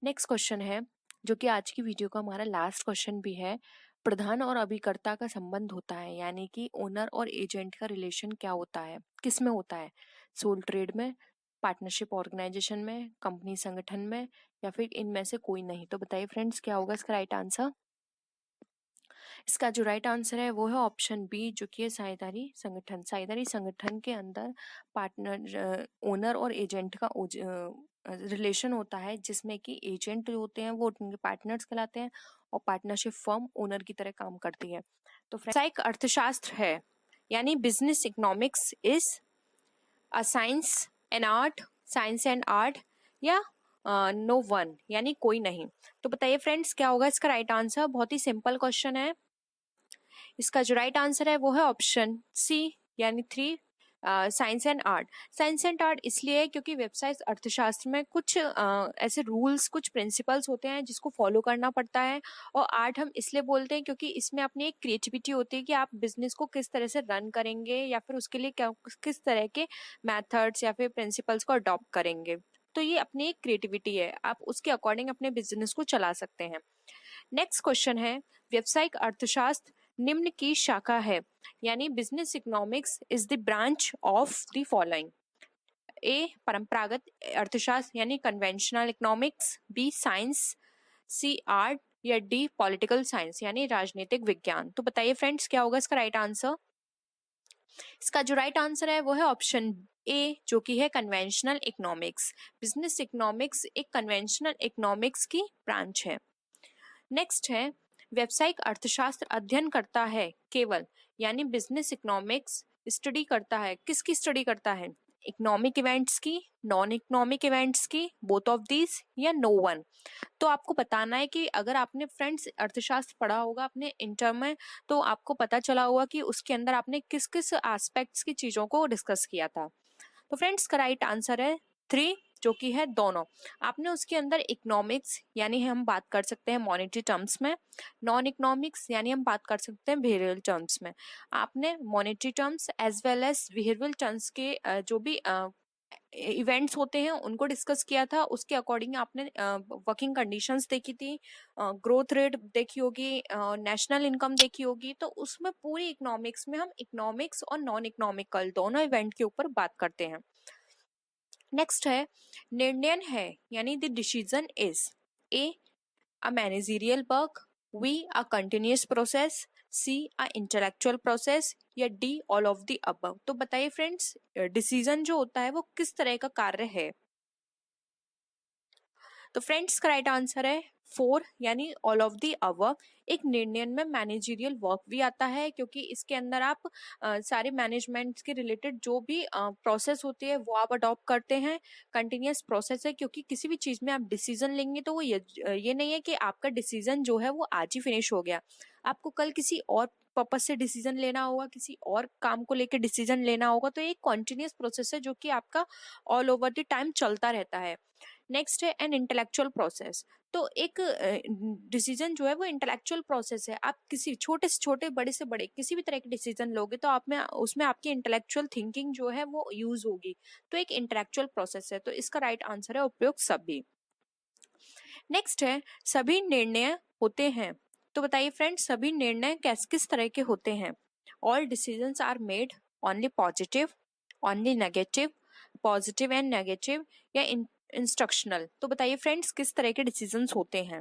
नेक्स्ट क्वेश्चन है, जो कि आज की वीडियो का हमारा लास्ट क्वेश्चन भी है, प्रधान और अभिकर्ता का संबंध होता है, यानी कि ओनर और एजेंट का रिलेशन क्या होता है, किस में होता है? सोल ट्रेड में, पार्टनरशिप ऑर्गेनाइजेशन में, कंपनी संगठन में, या फिर इनमें से कोई नहीं? तो बताइए फ्रेंड्स, क्या होगा इसका राइट आंसर? इसका जो राइट आंसर है वो है ऑप्शन बी, जो कि है साझेदारी संगठन। साझेदारी संगठन के अंदर पार्टनर, ओनर और एजेंट का रिलेशन होता है, जिसमें कि एजेंट जो होते हैं वो उनके पार्टनर्स कहलाते हैं और पार्टनरशिप फर्म ओनर की तरह काम करती है। तो व्यावसायिक अर्थशास्त्र है, यानी business economics is a science and art, science and art, या नो वन, यानी कोई नहीं? तो बताइए फ्रेंड्स, क्या होगा इसका राइट आंसर? बहुत ही सिंपल क्वेश्चन है। इसका जो राइट आंसर है वो है ऑप्शन सी, यानी 3, science and art. Science and art इसलिए है क्योंकि व्यवसाय अर्थशास्त्र में कुछ ऐसे रूल्स, कुछ प्रिंसिपल्स होते हैं जिसको फॉलो करना पड़ता है। और आर्ट हम इसलिए बोलते हैं क्योंकि इसमें अपनी एक क्रिएटिविटी होती है कि आप बिजनेस को किस तरह से रन करेंगे, या फिर उसके लिए किस तरह के मेथड्स या फिर प्रिंसिपल्स को अडॉप्ट करेंगे। तो ये अपनी एक क्रिएटिविटी है, आप उसके अकॉर्डिंग अपने बिजनेस को चला सकते हैं। नेक्स्ट क्वेश्चन है, व्यावसायिक अर्थशास्त्र निम्न की शाखा है, यानी business economics is the branch of the following. A परंपरागत अर्थशास्त्र यानी conventional economics, B science, C art या डी पॉलिटिकल साइंस यानी राजनीतिक विज्ञान। तो बताइए फ्रेंड्स क्या होगा इसका राइट आंसर। इसका जो राइट आंसर है वो है ऑप्शन ए, जो कि है कन्वेंशनल इकोनॉमिक्स। बिजनेस इकोनॉमिक्स एक कन्वेंशनल इकोनॉमिक्स की ब्रांच है। नेक्स्ट है व्यावसायिक अर्थशास्त्र अध्ययन करता है केवल यानी बिजनेस इकोनॉमिक्स स्टडी करता है, किसकी स्टडी करता है, इकोनॉमिक इवेंट्स की, नॉन इकोनॉमिक इवेंट्स की, बोथ ऑफ दीज या नो वन। तो आपको बताना है कि अगर आपने फ्रेंड्स अर्थशास्त्र पढ़ा होगा अपने इंटर में तो आपको पता चला होगा कि उसके अंदर आपने किस किस एस्पेक्ट्स की चीजों को डिस्कस किया था। तो फ्रेंड्स का राइट आंसर है 3, जो कि है दोनों। आपने उसके अंदर इकोनॉमिक्स यानी हम बात कर सकते हैं मॉनेटरी टर्म्स में, नॉन इकोनॉमिक्स यानी हम बात कर सकते हैं बिहेवियरल टर्म्स में। आपने monetary terms as well as behavioural terms के जो भी इवेंट्स होते हैं उनको डिस्कस किया था। उसके अकॉर्डिंग आपने वर्किंग कंडीशंस देखी थी, ग्रोथ रेट देखी होगी, नेशनल इनकम देखी होगी। तो उसमें पूरी इकोनॉमिक्स में हम इकोनॉमिक्स और नॉन इकोनॉमिकल दोनों इवेंट के ऊपर बात करते हैं। नेक्स्ट है निर्णय है यानी the decision is A a managerial work, B a continuous process, C a intellectual process या D all of the above. तो बताइए फ्रेंड्स डिसीजन जो होता है वो किस तरह का कार्य है। तो फ्रेंड्स का राइट आंसर है 4 यानी ऑल ऑफ दी अबव। एक निर्णय में मैनेजरियल वर्क भी आता है क्योंकि इसके अंदर आप सारे मैनेजमेंट के रिलेटेड जो भी प्रोसेस होती है वो आप अडॉप्ट करते हैं। कंटिन्यूअस प्रोसेस है क्योंकि किसी भी चीज में आप डिसीजन लेंगे तो वो ये नहीं है कि आपका डिसीजन जो है वो आज ही फिनिश हो गया। आपको कल किसी और पर्पज से डिसीजन लेना होगा, किसी और काम को लेकर डिसीजन लेना होगा। तो एक कॉन्टिन्यूअस प्रोसेस है जो कि आपका ऑल ओवर द टाइम चलता रहता है। नेक्स्ट है एन इंटेलेक्चुअल प्रोसेस। तो एक डिसीजन जो है वो इंटेलेक्चुअल प्रोसेस है। आप किसी छोटे से छोटे, बड़े से बड़े किसी भी तरह के डिसीजन लोगे तो आप में उसमें आपकी इंटेलेक्चुअल थिंकिंग जो है वो यूज होगी। तो एक इंटेलेक्चुअल प्रोसेस है। तो इसका राइट आंसर है उपयुक्त सभी। नेक्स्ट है सभी निर्णय होते हैं। तो बताइए फ्रेंड्स सभी निर्णय किस तरह के होते हैं। All decisions are made only positive, only negative, positive and negative या इंस्ट्रक्शनल। तो बताइए फ्रेंड्स किस तरह के डिसीजंस होते हैं।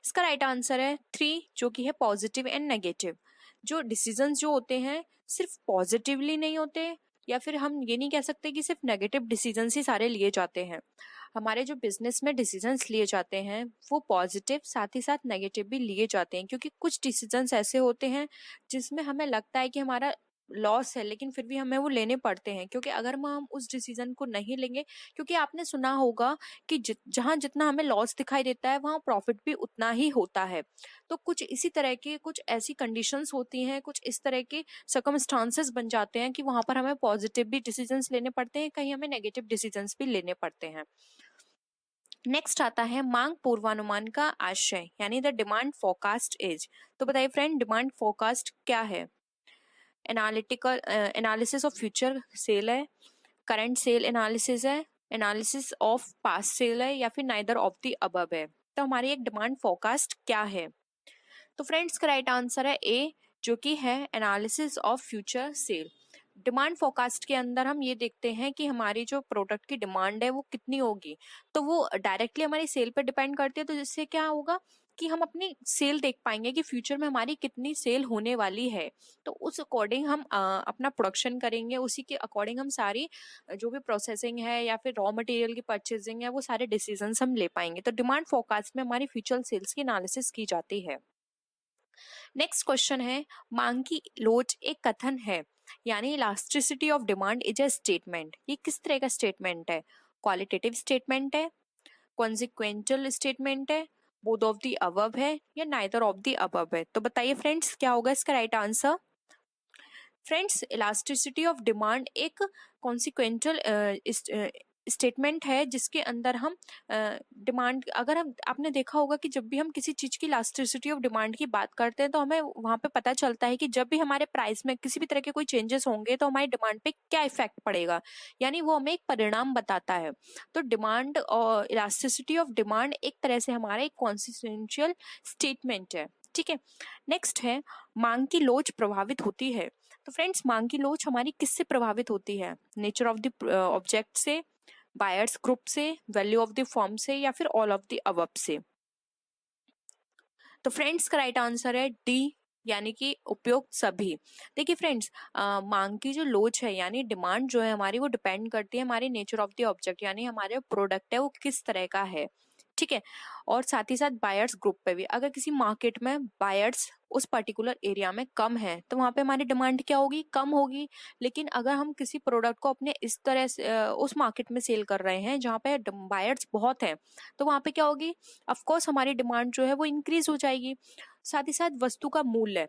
इसका राइट आंसर है 3, जो कि है पॉजिटिव एंड नेगेटिव। जो डिसीजंस जो होते हैं सिर्फ पॉजिटिवली नहीं होते या फिर हम ये नहीं कह सकते कि सिर्फ नेगेटिव डिसीजंस ही सारे लिए जाते हैं। हमारे जो बिजनेस में डिसीजंस लिए जाते हैं वो पॉजिटिव साथ ही साथ नेगेटिव भी लिए जाते हैं क्योंकि कुछ डिसीजंस ऐसे होते हैं जिसमें हमें लगता है कि हमारा लॉस है लेकिन फिर भी हमें वो लेने पड़ते हैं क्योंकि अगर हम उस डिसीजन को नहीं लेंगे, क्योंकि आपने सुना होगा कि जहां जितना हमें लॉस दिखाई देता है वहां प्रॉफिट भी उतना ही होता है। तो कुछ इसी तरह के कुछ ऐसी कंडीशंस होती हैं, कुछ इस तरह के सर्कमस्टांसेस बन जाते हैं कि वहां पर हमें पॉजिटिव भी डिसीजंस लेने पड़ते हैं, कहीं हमें नेगेटिव डिसीजंस भी लेने पड़ते हैं। नेक्स्ट आता है मांग पूर्वानुमान का आशय यानी द डिमांड फोरकास्ट इज। तो बताइए फ्रेंड डिमांड फोरकास्ट क्या है। Analytical analysis of future cell है, करंट सेल एनालिसिस है, एनालिसिस ऑफ पास्ट सेल है या फिर नाइदर ऑफ द अबव है। तो हमारी एक डिमांड फोरकास्ट क्या है। तो फ्रेंड्स का राइट आंसर है ए, जो कि है analysis of future cell. Demand forecast के अंदर हम ये देखते हैं कि हमारी जो प्रोडक्ट की डिमांड है वो कितनी होगी। तो वो डायरेक्टली हमारी सेल पर डिपेंड करती है। तो जिससे क्या होगा कि हम अपनी सेल देख पाएंगे कि फ्यूचर में हमारी कितनी सेल होने वाली है। तो उस अकॉर्डिंग हम अपना प्रोडक्शन करेंगे, उसी के अकॉर्डिंग हम सारी जो भी प्रोसेसिंग है या फिर रॉ मटेरियल की परचेजिंग है वो सारे डिसीजंस हम ले पाएंगे। तो डिमांड फोरकास्ट में हमारी फ्यूचर सेल्स की एनालिसिस की जाती है। नेक्स्ट क्वेश्चन है मांग की लोच एक कथन है यानी elasticity of demand is a statement. ये किस तरह का स्टेटमेंट है। क्वालिटेटिव स्टेटमेंट है, कॉन्सिक्वेंशियल स्टेटमेंट है, बोथ ऑफ द अबव है या नाइदर ऑफ द अबव है। तो बताइए फ्रेंड्स क्या होगा इसका right answer. Friends elasticity of demand एक कॉन्सिक्वेंशियल स्टेटमेंट है जिसके अंदर हम डिमांड, अगर हम, आपने देखा होगा कि जब भी हम किसी चीज की इलास्टिसिटी ऑफ डिमांड की बात करते हैं तो हमें वहां पे पता चलता है कि जब भी हमारे प्राइस में किसी भी तरह के कोई चेंजेस होंगे तो हमारी डिमांड पे क्या इफेक्ट पड़ेगा, यानी वो हमें एक परिणाम बताता है। तो डिमांड और इलास्टिसिटी ऑफ डिमांड एक तरह से हमारा एक कॉन्सिक्वेंशियल स्टेटमेंट है। ठीक है, नेक्स्ट है मांग की लोच प्रभावित होती है। तो फ्रेंड्स, मांग की लोच हमारी किससे प्रभावित होती है? नेचर ऑफ द ऑब्जेक्ट से, बायर्स ग्रुप से, वैल्यू ऑफ द फर्म से, या फिर ऑल ऑफ द अबव से। तो फ्रेंड्स का राइट आंसर है डी, यानी कि उपयुक्त सभी। देखिए फ्रेंड्स, मांग की जो लोच है यानी डिमांड जो है हमारी, वो डिपेंड करती है हमारी नेचर ऑफ द ऑब्जेक्ट, यानी हमारे प्रोडक्ट है वो किस तरह का है। ठीक है, और साथ ही साथ बायर्स ग्रुप पे भी, अगर किसी मार्केट में बायर्स उस पर्टिकुलर एरिया में कम है तो वहां पे हमारी डिमांड क्या होगी? कम होगी। लेकिन अगर हम किसी प्रोडक्ट को अपने इस तरह से उस मार्केट में सेल कर रहे हैं जहाँ पे बायर्स बहुत हैं, तो वहां पे क्या होगी? ऑफ कोर्स हमारी डिमांड जो है वो इंक्रीज हो जाएगी। साथ ही साथ वस्तु का मूल्य,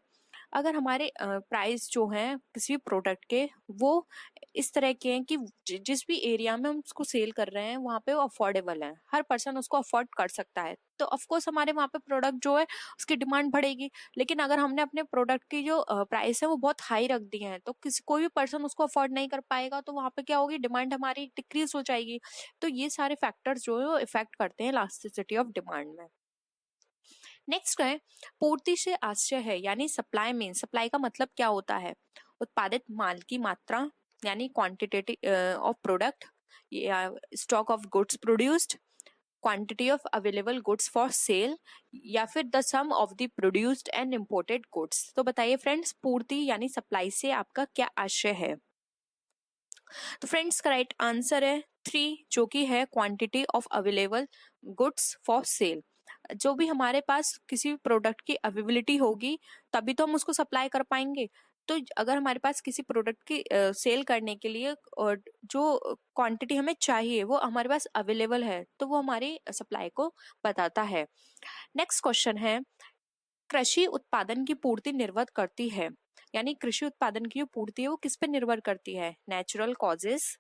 अगर हमारे प्राइस जो हैं किसी भी प्रोडक्ट के वो इस तरह के हैं कि जिस भी एरिया में हम उसको सेल कर रहे हैं वहाँ पे वो अफोर्डेबल है, हर पर्सन उसको अफोर्ड कर सकता है, तो ऑफ कोर्स हमारे वहाँ पे प्रोडक्ट जो है उसकी डिमांड बढ़ेगी। लेकिन अगर हमने अपने प्रोडक्ट की जो प्राइस है वो बहुत हाई रख दी है तो किसी कोई भी पर्सन उसको अफोर्ड नहीं कर पाएगा, तो वहाँ पे क्या होगी? डिमांड हमारी डिक्रीज हो जाएगी। तो ये सारे फैक्टर्स जो है वो इफेक्ट करते हैं इलास्टिसिटी ऑफ डिमांड में। नेक्स्ट है पूर्ति से आशय है, यानी सप्लाई मीन, सप्लाई का मतलब क्या होता है? उत्पादित माल की मात्रा, यानी क्वांटिटी ऑफ प्रोडक्ट, या stock of goods produced, quantity of available goods for sale, या फिर the sum of the produced and imported goods. तो बताइए फ्रेंड्स, पूर्ति यानी सप्लाई से आपका क्या आशय है? तो फ्रेंड्स का राइट आंसर है 3, जो कि है quantity of available goods for cell. जो भी हमारे पास किसी भी प्रोडक्ट की अवेलेबिलिटी होगी तभी तो हम उसको सप्लाई कर पाएंगे। तो अगर हमारे पास किसी प्रोडक्ट की सेल करने के लिए जो क्वांटिटी हमें चाहिए वो हमारे पास अवेलेबल है तो वो हमारी सप्लाई को बताता है। नेक्स्ट क्वेश्चन है कृषि उत्पादन की पूर्ति निर्भर करती है, यानी कृषि उत्पादन की जो पूर्ति है वो किस पे निर्भर करती है? Natural causes,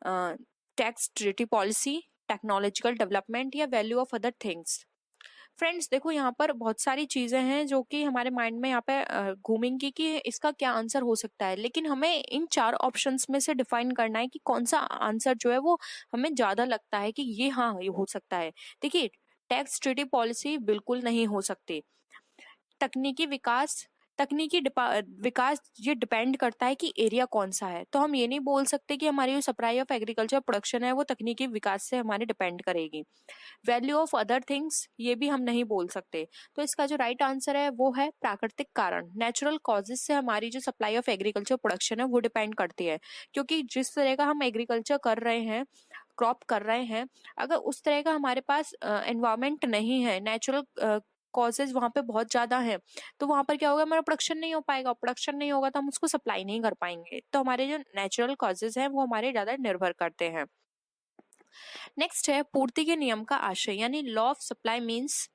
tax treaty policy, technological development, या value of other things. Friends देखो, यहाँ पर बहुत सारी चीजें हैं जो कि हमारे माइंड में यहाँ पे घूमेंगी कि इसका क्या आंसर हो सकता है, लेकिन हमें इन 4 ऑप्शंस में से डिफाइन करना है कि कौन सा आंसर जो है वो हमें ज्यादा लगता है कि ये, हाँ ये हो सकता है। देखिए, टैक्स ट्रीटी पॉलिसी बिल्कुल नहीं हो सकती। तकनीकी विकास, विकास ये डिपेंड करता है कि एरिया कौन सा है, तो हम ये नहीं बोल सकते कि हमारी जो सप्लाई ऑफ एग्रीकल्चर प्रोडक्शन है वो तकनीकी विकास से हमारे डिपेंड करेगी। वैल्यू ऑफ अदर थिंग्स ये भी हम नहीं बोल सकते। तो इसका जो राइट आंसर है वो है प्राकृतिक कारण, नेचुरल कॉजेज से हमारी जो सप्लाई ऑफ एग्रीकल्चर प्रोडक्शन है वो डिपेंड करती है। क्योंकि जिस तरह का हम एग्रीकल्चर कर रहे हैं, क्रॉप कर रहे हैं, अगर उस तरह का हमारे पास एनवायरमेंट नहीं है, नेचुरल कॉजेज वहां पे बहुत ज्यादा है, तो वहां पर क्या होगा? हमारा प्रोडक्शन नहीं हो पाएगा, प्रोडक्शन नहीं होगा तो हम उसको सप्लाई नहीं कर पाएंगे। तो हमारे जो नेचुरल कॉजेज हैं वो हमारे ज्यादा निर्भर करते हैं। नेक्स्ट है पूर्ति के नियम का आशय, यानी law of supply means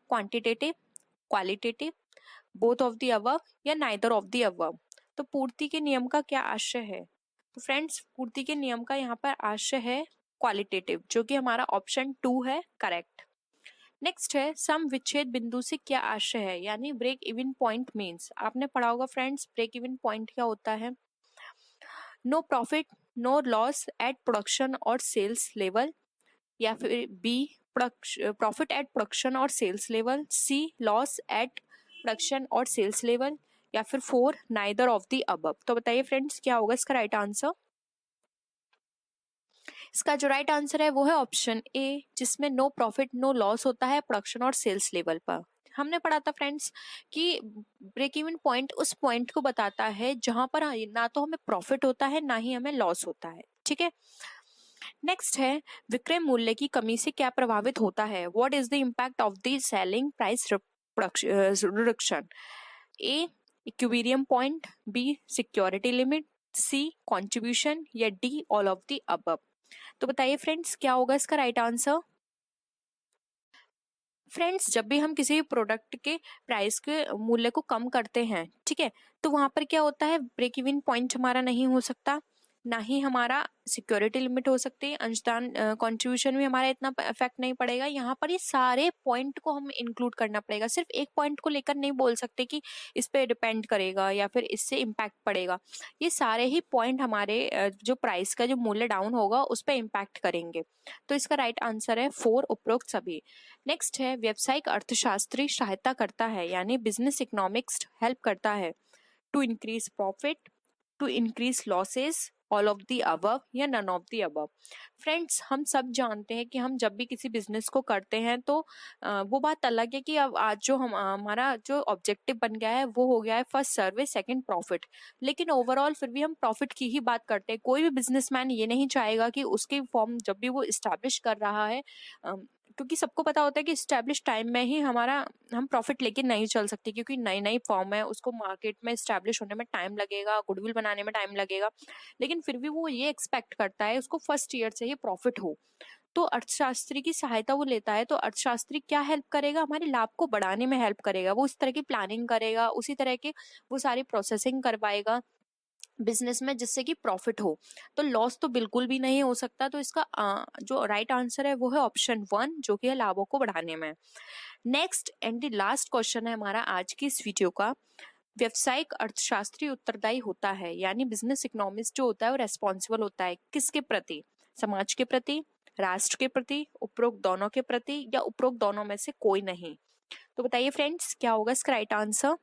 quantitative, qualitative, both of the above, या नाइदर ऑफ द अबव। तो पूर्ति के नियम का क्या आशय है? तो फ्रेंड्स, पूर्ति के नियम का यहाँ पर आशय है क्वालिटेटिव, जो कि हमारा ऑप्शन 2 है करेक्ट। नेक्स्ट है सम विच्छेद बिंदु से क्या आशय है, यानी ब्रेक इवन पॉइंट मीन्स, आपने पढ़ा होगा फ्रेंड्स ब्रेक इवन पॉइंट क्या होता है? No profit no loss at production और सेल्स लेवल, या फिर बी प्रॉफिट एट प्रोडक्शन और sales level, C loss at production और सेल्स लेवल, या फिर 4 नाइदर ऑफ द अबव। तो बताइए फ्रेंड्स क्या होगा इसका राइट आंसर? इसका जो राइट आंसर है वो है ऑप्शन ए, जिसमें नो प्रॉफिट नो लॉस होता है प्रोडक्शन और सेल्स लेवल पर। हमने पढ़ा था फ्रेंड्स कि ब्रेक इवन पॉइंट उस पॉइंट को बताता है जहां पर ना तो हमें प्रॉफिट होता है ना ही हमें लॉस होता है। ठीक है, नेक्स्ट है विक्रय मूल्य की कमी से क्या प्रभावित होता है? What is the impact of the selling price reduction? A equilibrium point, B security limit, C contribution, या D all of the above. तो बताइए फ्रेंड्स क्या होगा इसका राइट आंसर? फ्रेंड्स जब भी हम किसी भी प्रोडक्ट के प्राइस के मूल्य को कम करते हैं, ठीक है, तो वहां पर क्या होता है? ब्रेक इवन पॉइंट हमारा नहीं हो सकता, ना ही हमारा सिक्योरिटी लिमिट हो सकती है, अंशदान कंट्रीब्यूशन भी हमारा इतना इफेक्ट नहीं पड़ेगा। यहाँ पर ये सारे पॉइंट को हम इंक्लूड करना पड़ेगा, सिर्फ एक पॉइंट को लेकर नहीं बोल सकते कि इस पे डिपेंड करेगा या फिर इससे इम्पैक्ट पड़ेगा। ये सारे ही पॉइंट हमारे जो प्राइस का जो मूल्य डाउन होगा उस पर इम्पैक्ट करेंगे। तो इसका राइट आंसर है 4 उपरोक्त सभी। नेक्स्ट है व्यावसायिक अर्थशास्त्री सहायता करता है यानी बिजनेस इकोनॉमिक्स हेल्प करता है to increase profit, to increase losses, all of the above या none of the above. Friends, हम सब जानते हैं कि हम जब भी किसी बिजनेस को करते हैं तो वो बात अलग है कि अब आज जो हमारा जो ऑब्जेक्टिव बन गया है वो हो गया है फर्स्ट सर्विस सेकंड प्रॉफिट, लेकिन ओवरऑल फिर भी हम प्रॉफिट की ही बात करते हैं। कोई भी बिजनेसमैन ये नहीं चाहेगा कि उसकी फॉर्म जब भी वो इस्टेब्लिश कर रहा है, क्योंकि सबको पता होता है कि इस्टेब्लिश टाइम में ही हम प्रॉफिट लेके नहीं चल सकते, क्योंकि नई नई फॉर्म है, उसको मार्केट में इस्टेब्लिश होने में टाइम लगेगा, गुडविल बनाने में टाइम लगेगा, लेकिन फिर भी वो ये एक्सपेक्ट करता है उसको फर्स्ट ईयर से ही प्रॉफिट हो। तो अर्थशास्त्री की सहायता वो लेता है। तो अर्थशास्त्री क्या हेल्प करेगा? हमारे लाभ को बढ़ाने में हेल्प करेगा। वो इस तरह की प्लानिंग करेगा, उसी तरह के वो सारी प्रोसेसिंग करवाएगा बिजनेस में जिससे कि प्रॉफिट हो। तो लॉस तो बिल्कुल भी नहीं हो सकता। तो इसका जो राइट आंसर है वो है ऑप्शन 1, जो कि है लाभों को बढ़ाने में। Next and the last question है हमारा आज की इस वीडियो का। व्यवसायिक अर्थशास्त्री उत्तरदायी होता है यानी बिजनेस इकोनॉमिस्ट जो होता है वो रेस्पॉन्सिबल होता है किसके प्रति? समाज के प्रति, राष्ट्र के प्रति, उपरोक्त दोनों के प्रति, या उपरोक्त दोनों में से कोई नहीं? तो बताइए फ्रेंड्स, क्या होगा इसका राइट आंसर?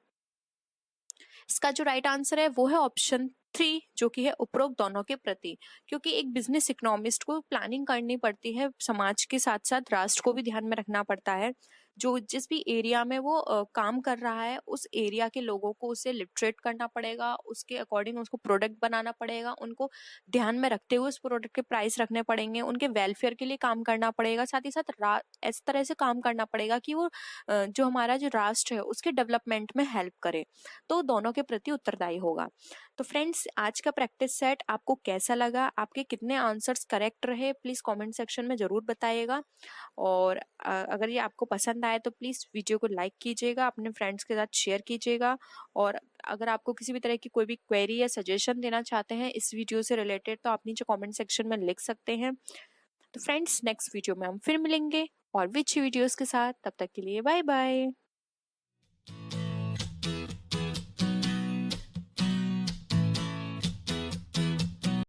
इसका जो राइट आंसर है वो है ऑप्शन 3, जो कि है उपरोक्त दोनों के प्रति। क्योंकि एक बिजनेस इकोनॉमिस्ट को प्लानिंग करनी पड़ती है, समाज के साथ साथ राष्ट्र को भी ध्यान में रखना पड़ता है। जो जिस भी एरिया में वो काम कर रहा है उस एरिया के लोगों को उसे लिटरेट करना पड़ेगा, उसके अकॉर्डिंग उसको प्रोडक्ट बनाना पड़ेगा, उनको ध्यान में रखते हुए उस प्रोडक्ट के प्राइस रखने पड़ेंगे, उनके वेलफेयर के लिए काम करना पड़ेगा, साथ ही साथ इस तरह से काम करना पड़ेगा कि वो जो हमारा जो राष्ट्र है उसके डेवलपमेंट में हेल्प करे। तो दोनों के प्रति उत्तरदायी होगा। तो फ्रेंड्स, आज का प्रैक्टिस सेट आपको कैसा लगा? आपके कितने आंसर्स करेक्ट रहे? प्लीज कमेंट सेक्शन में जरूर बताइएगा। और अगर ये आपको पसंद आए तो प्लीज वीडियो को लाइक कीजिएगा, अपने फ्रेंड्स के साथ शेयर कीजिएगा। और अगर आपको किसी भी तरह की कोई भी क्वेरी या सजेशन देना चाहते हैं इस वीडियो से रिलेटेड तो आप नीचे कमेंट सेक्शन में लिख सकते हैं। तो फ्रेंड्स, नेक्स्ट वीडियो में हम फिर मिलेंगे और भी अच्छी वीडियोस के साथ। तब तक के लिए बाय बाय।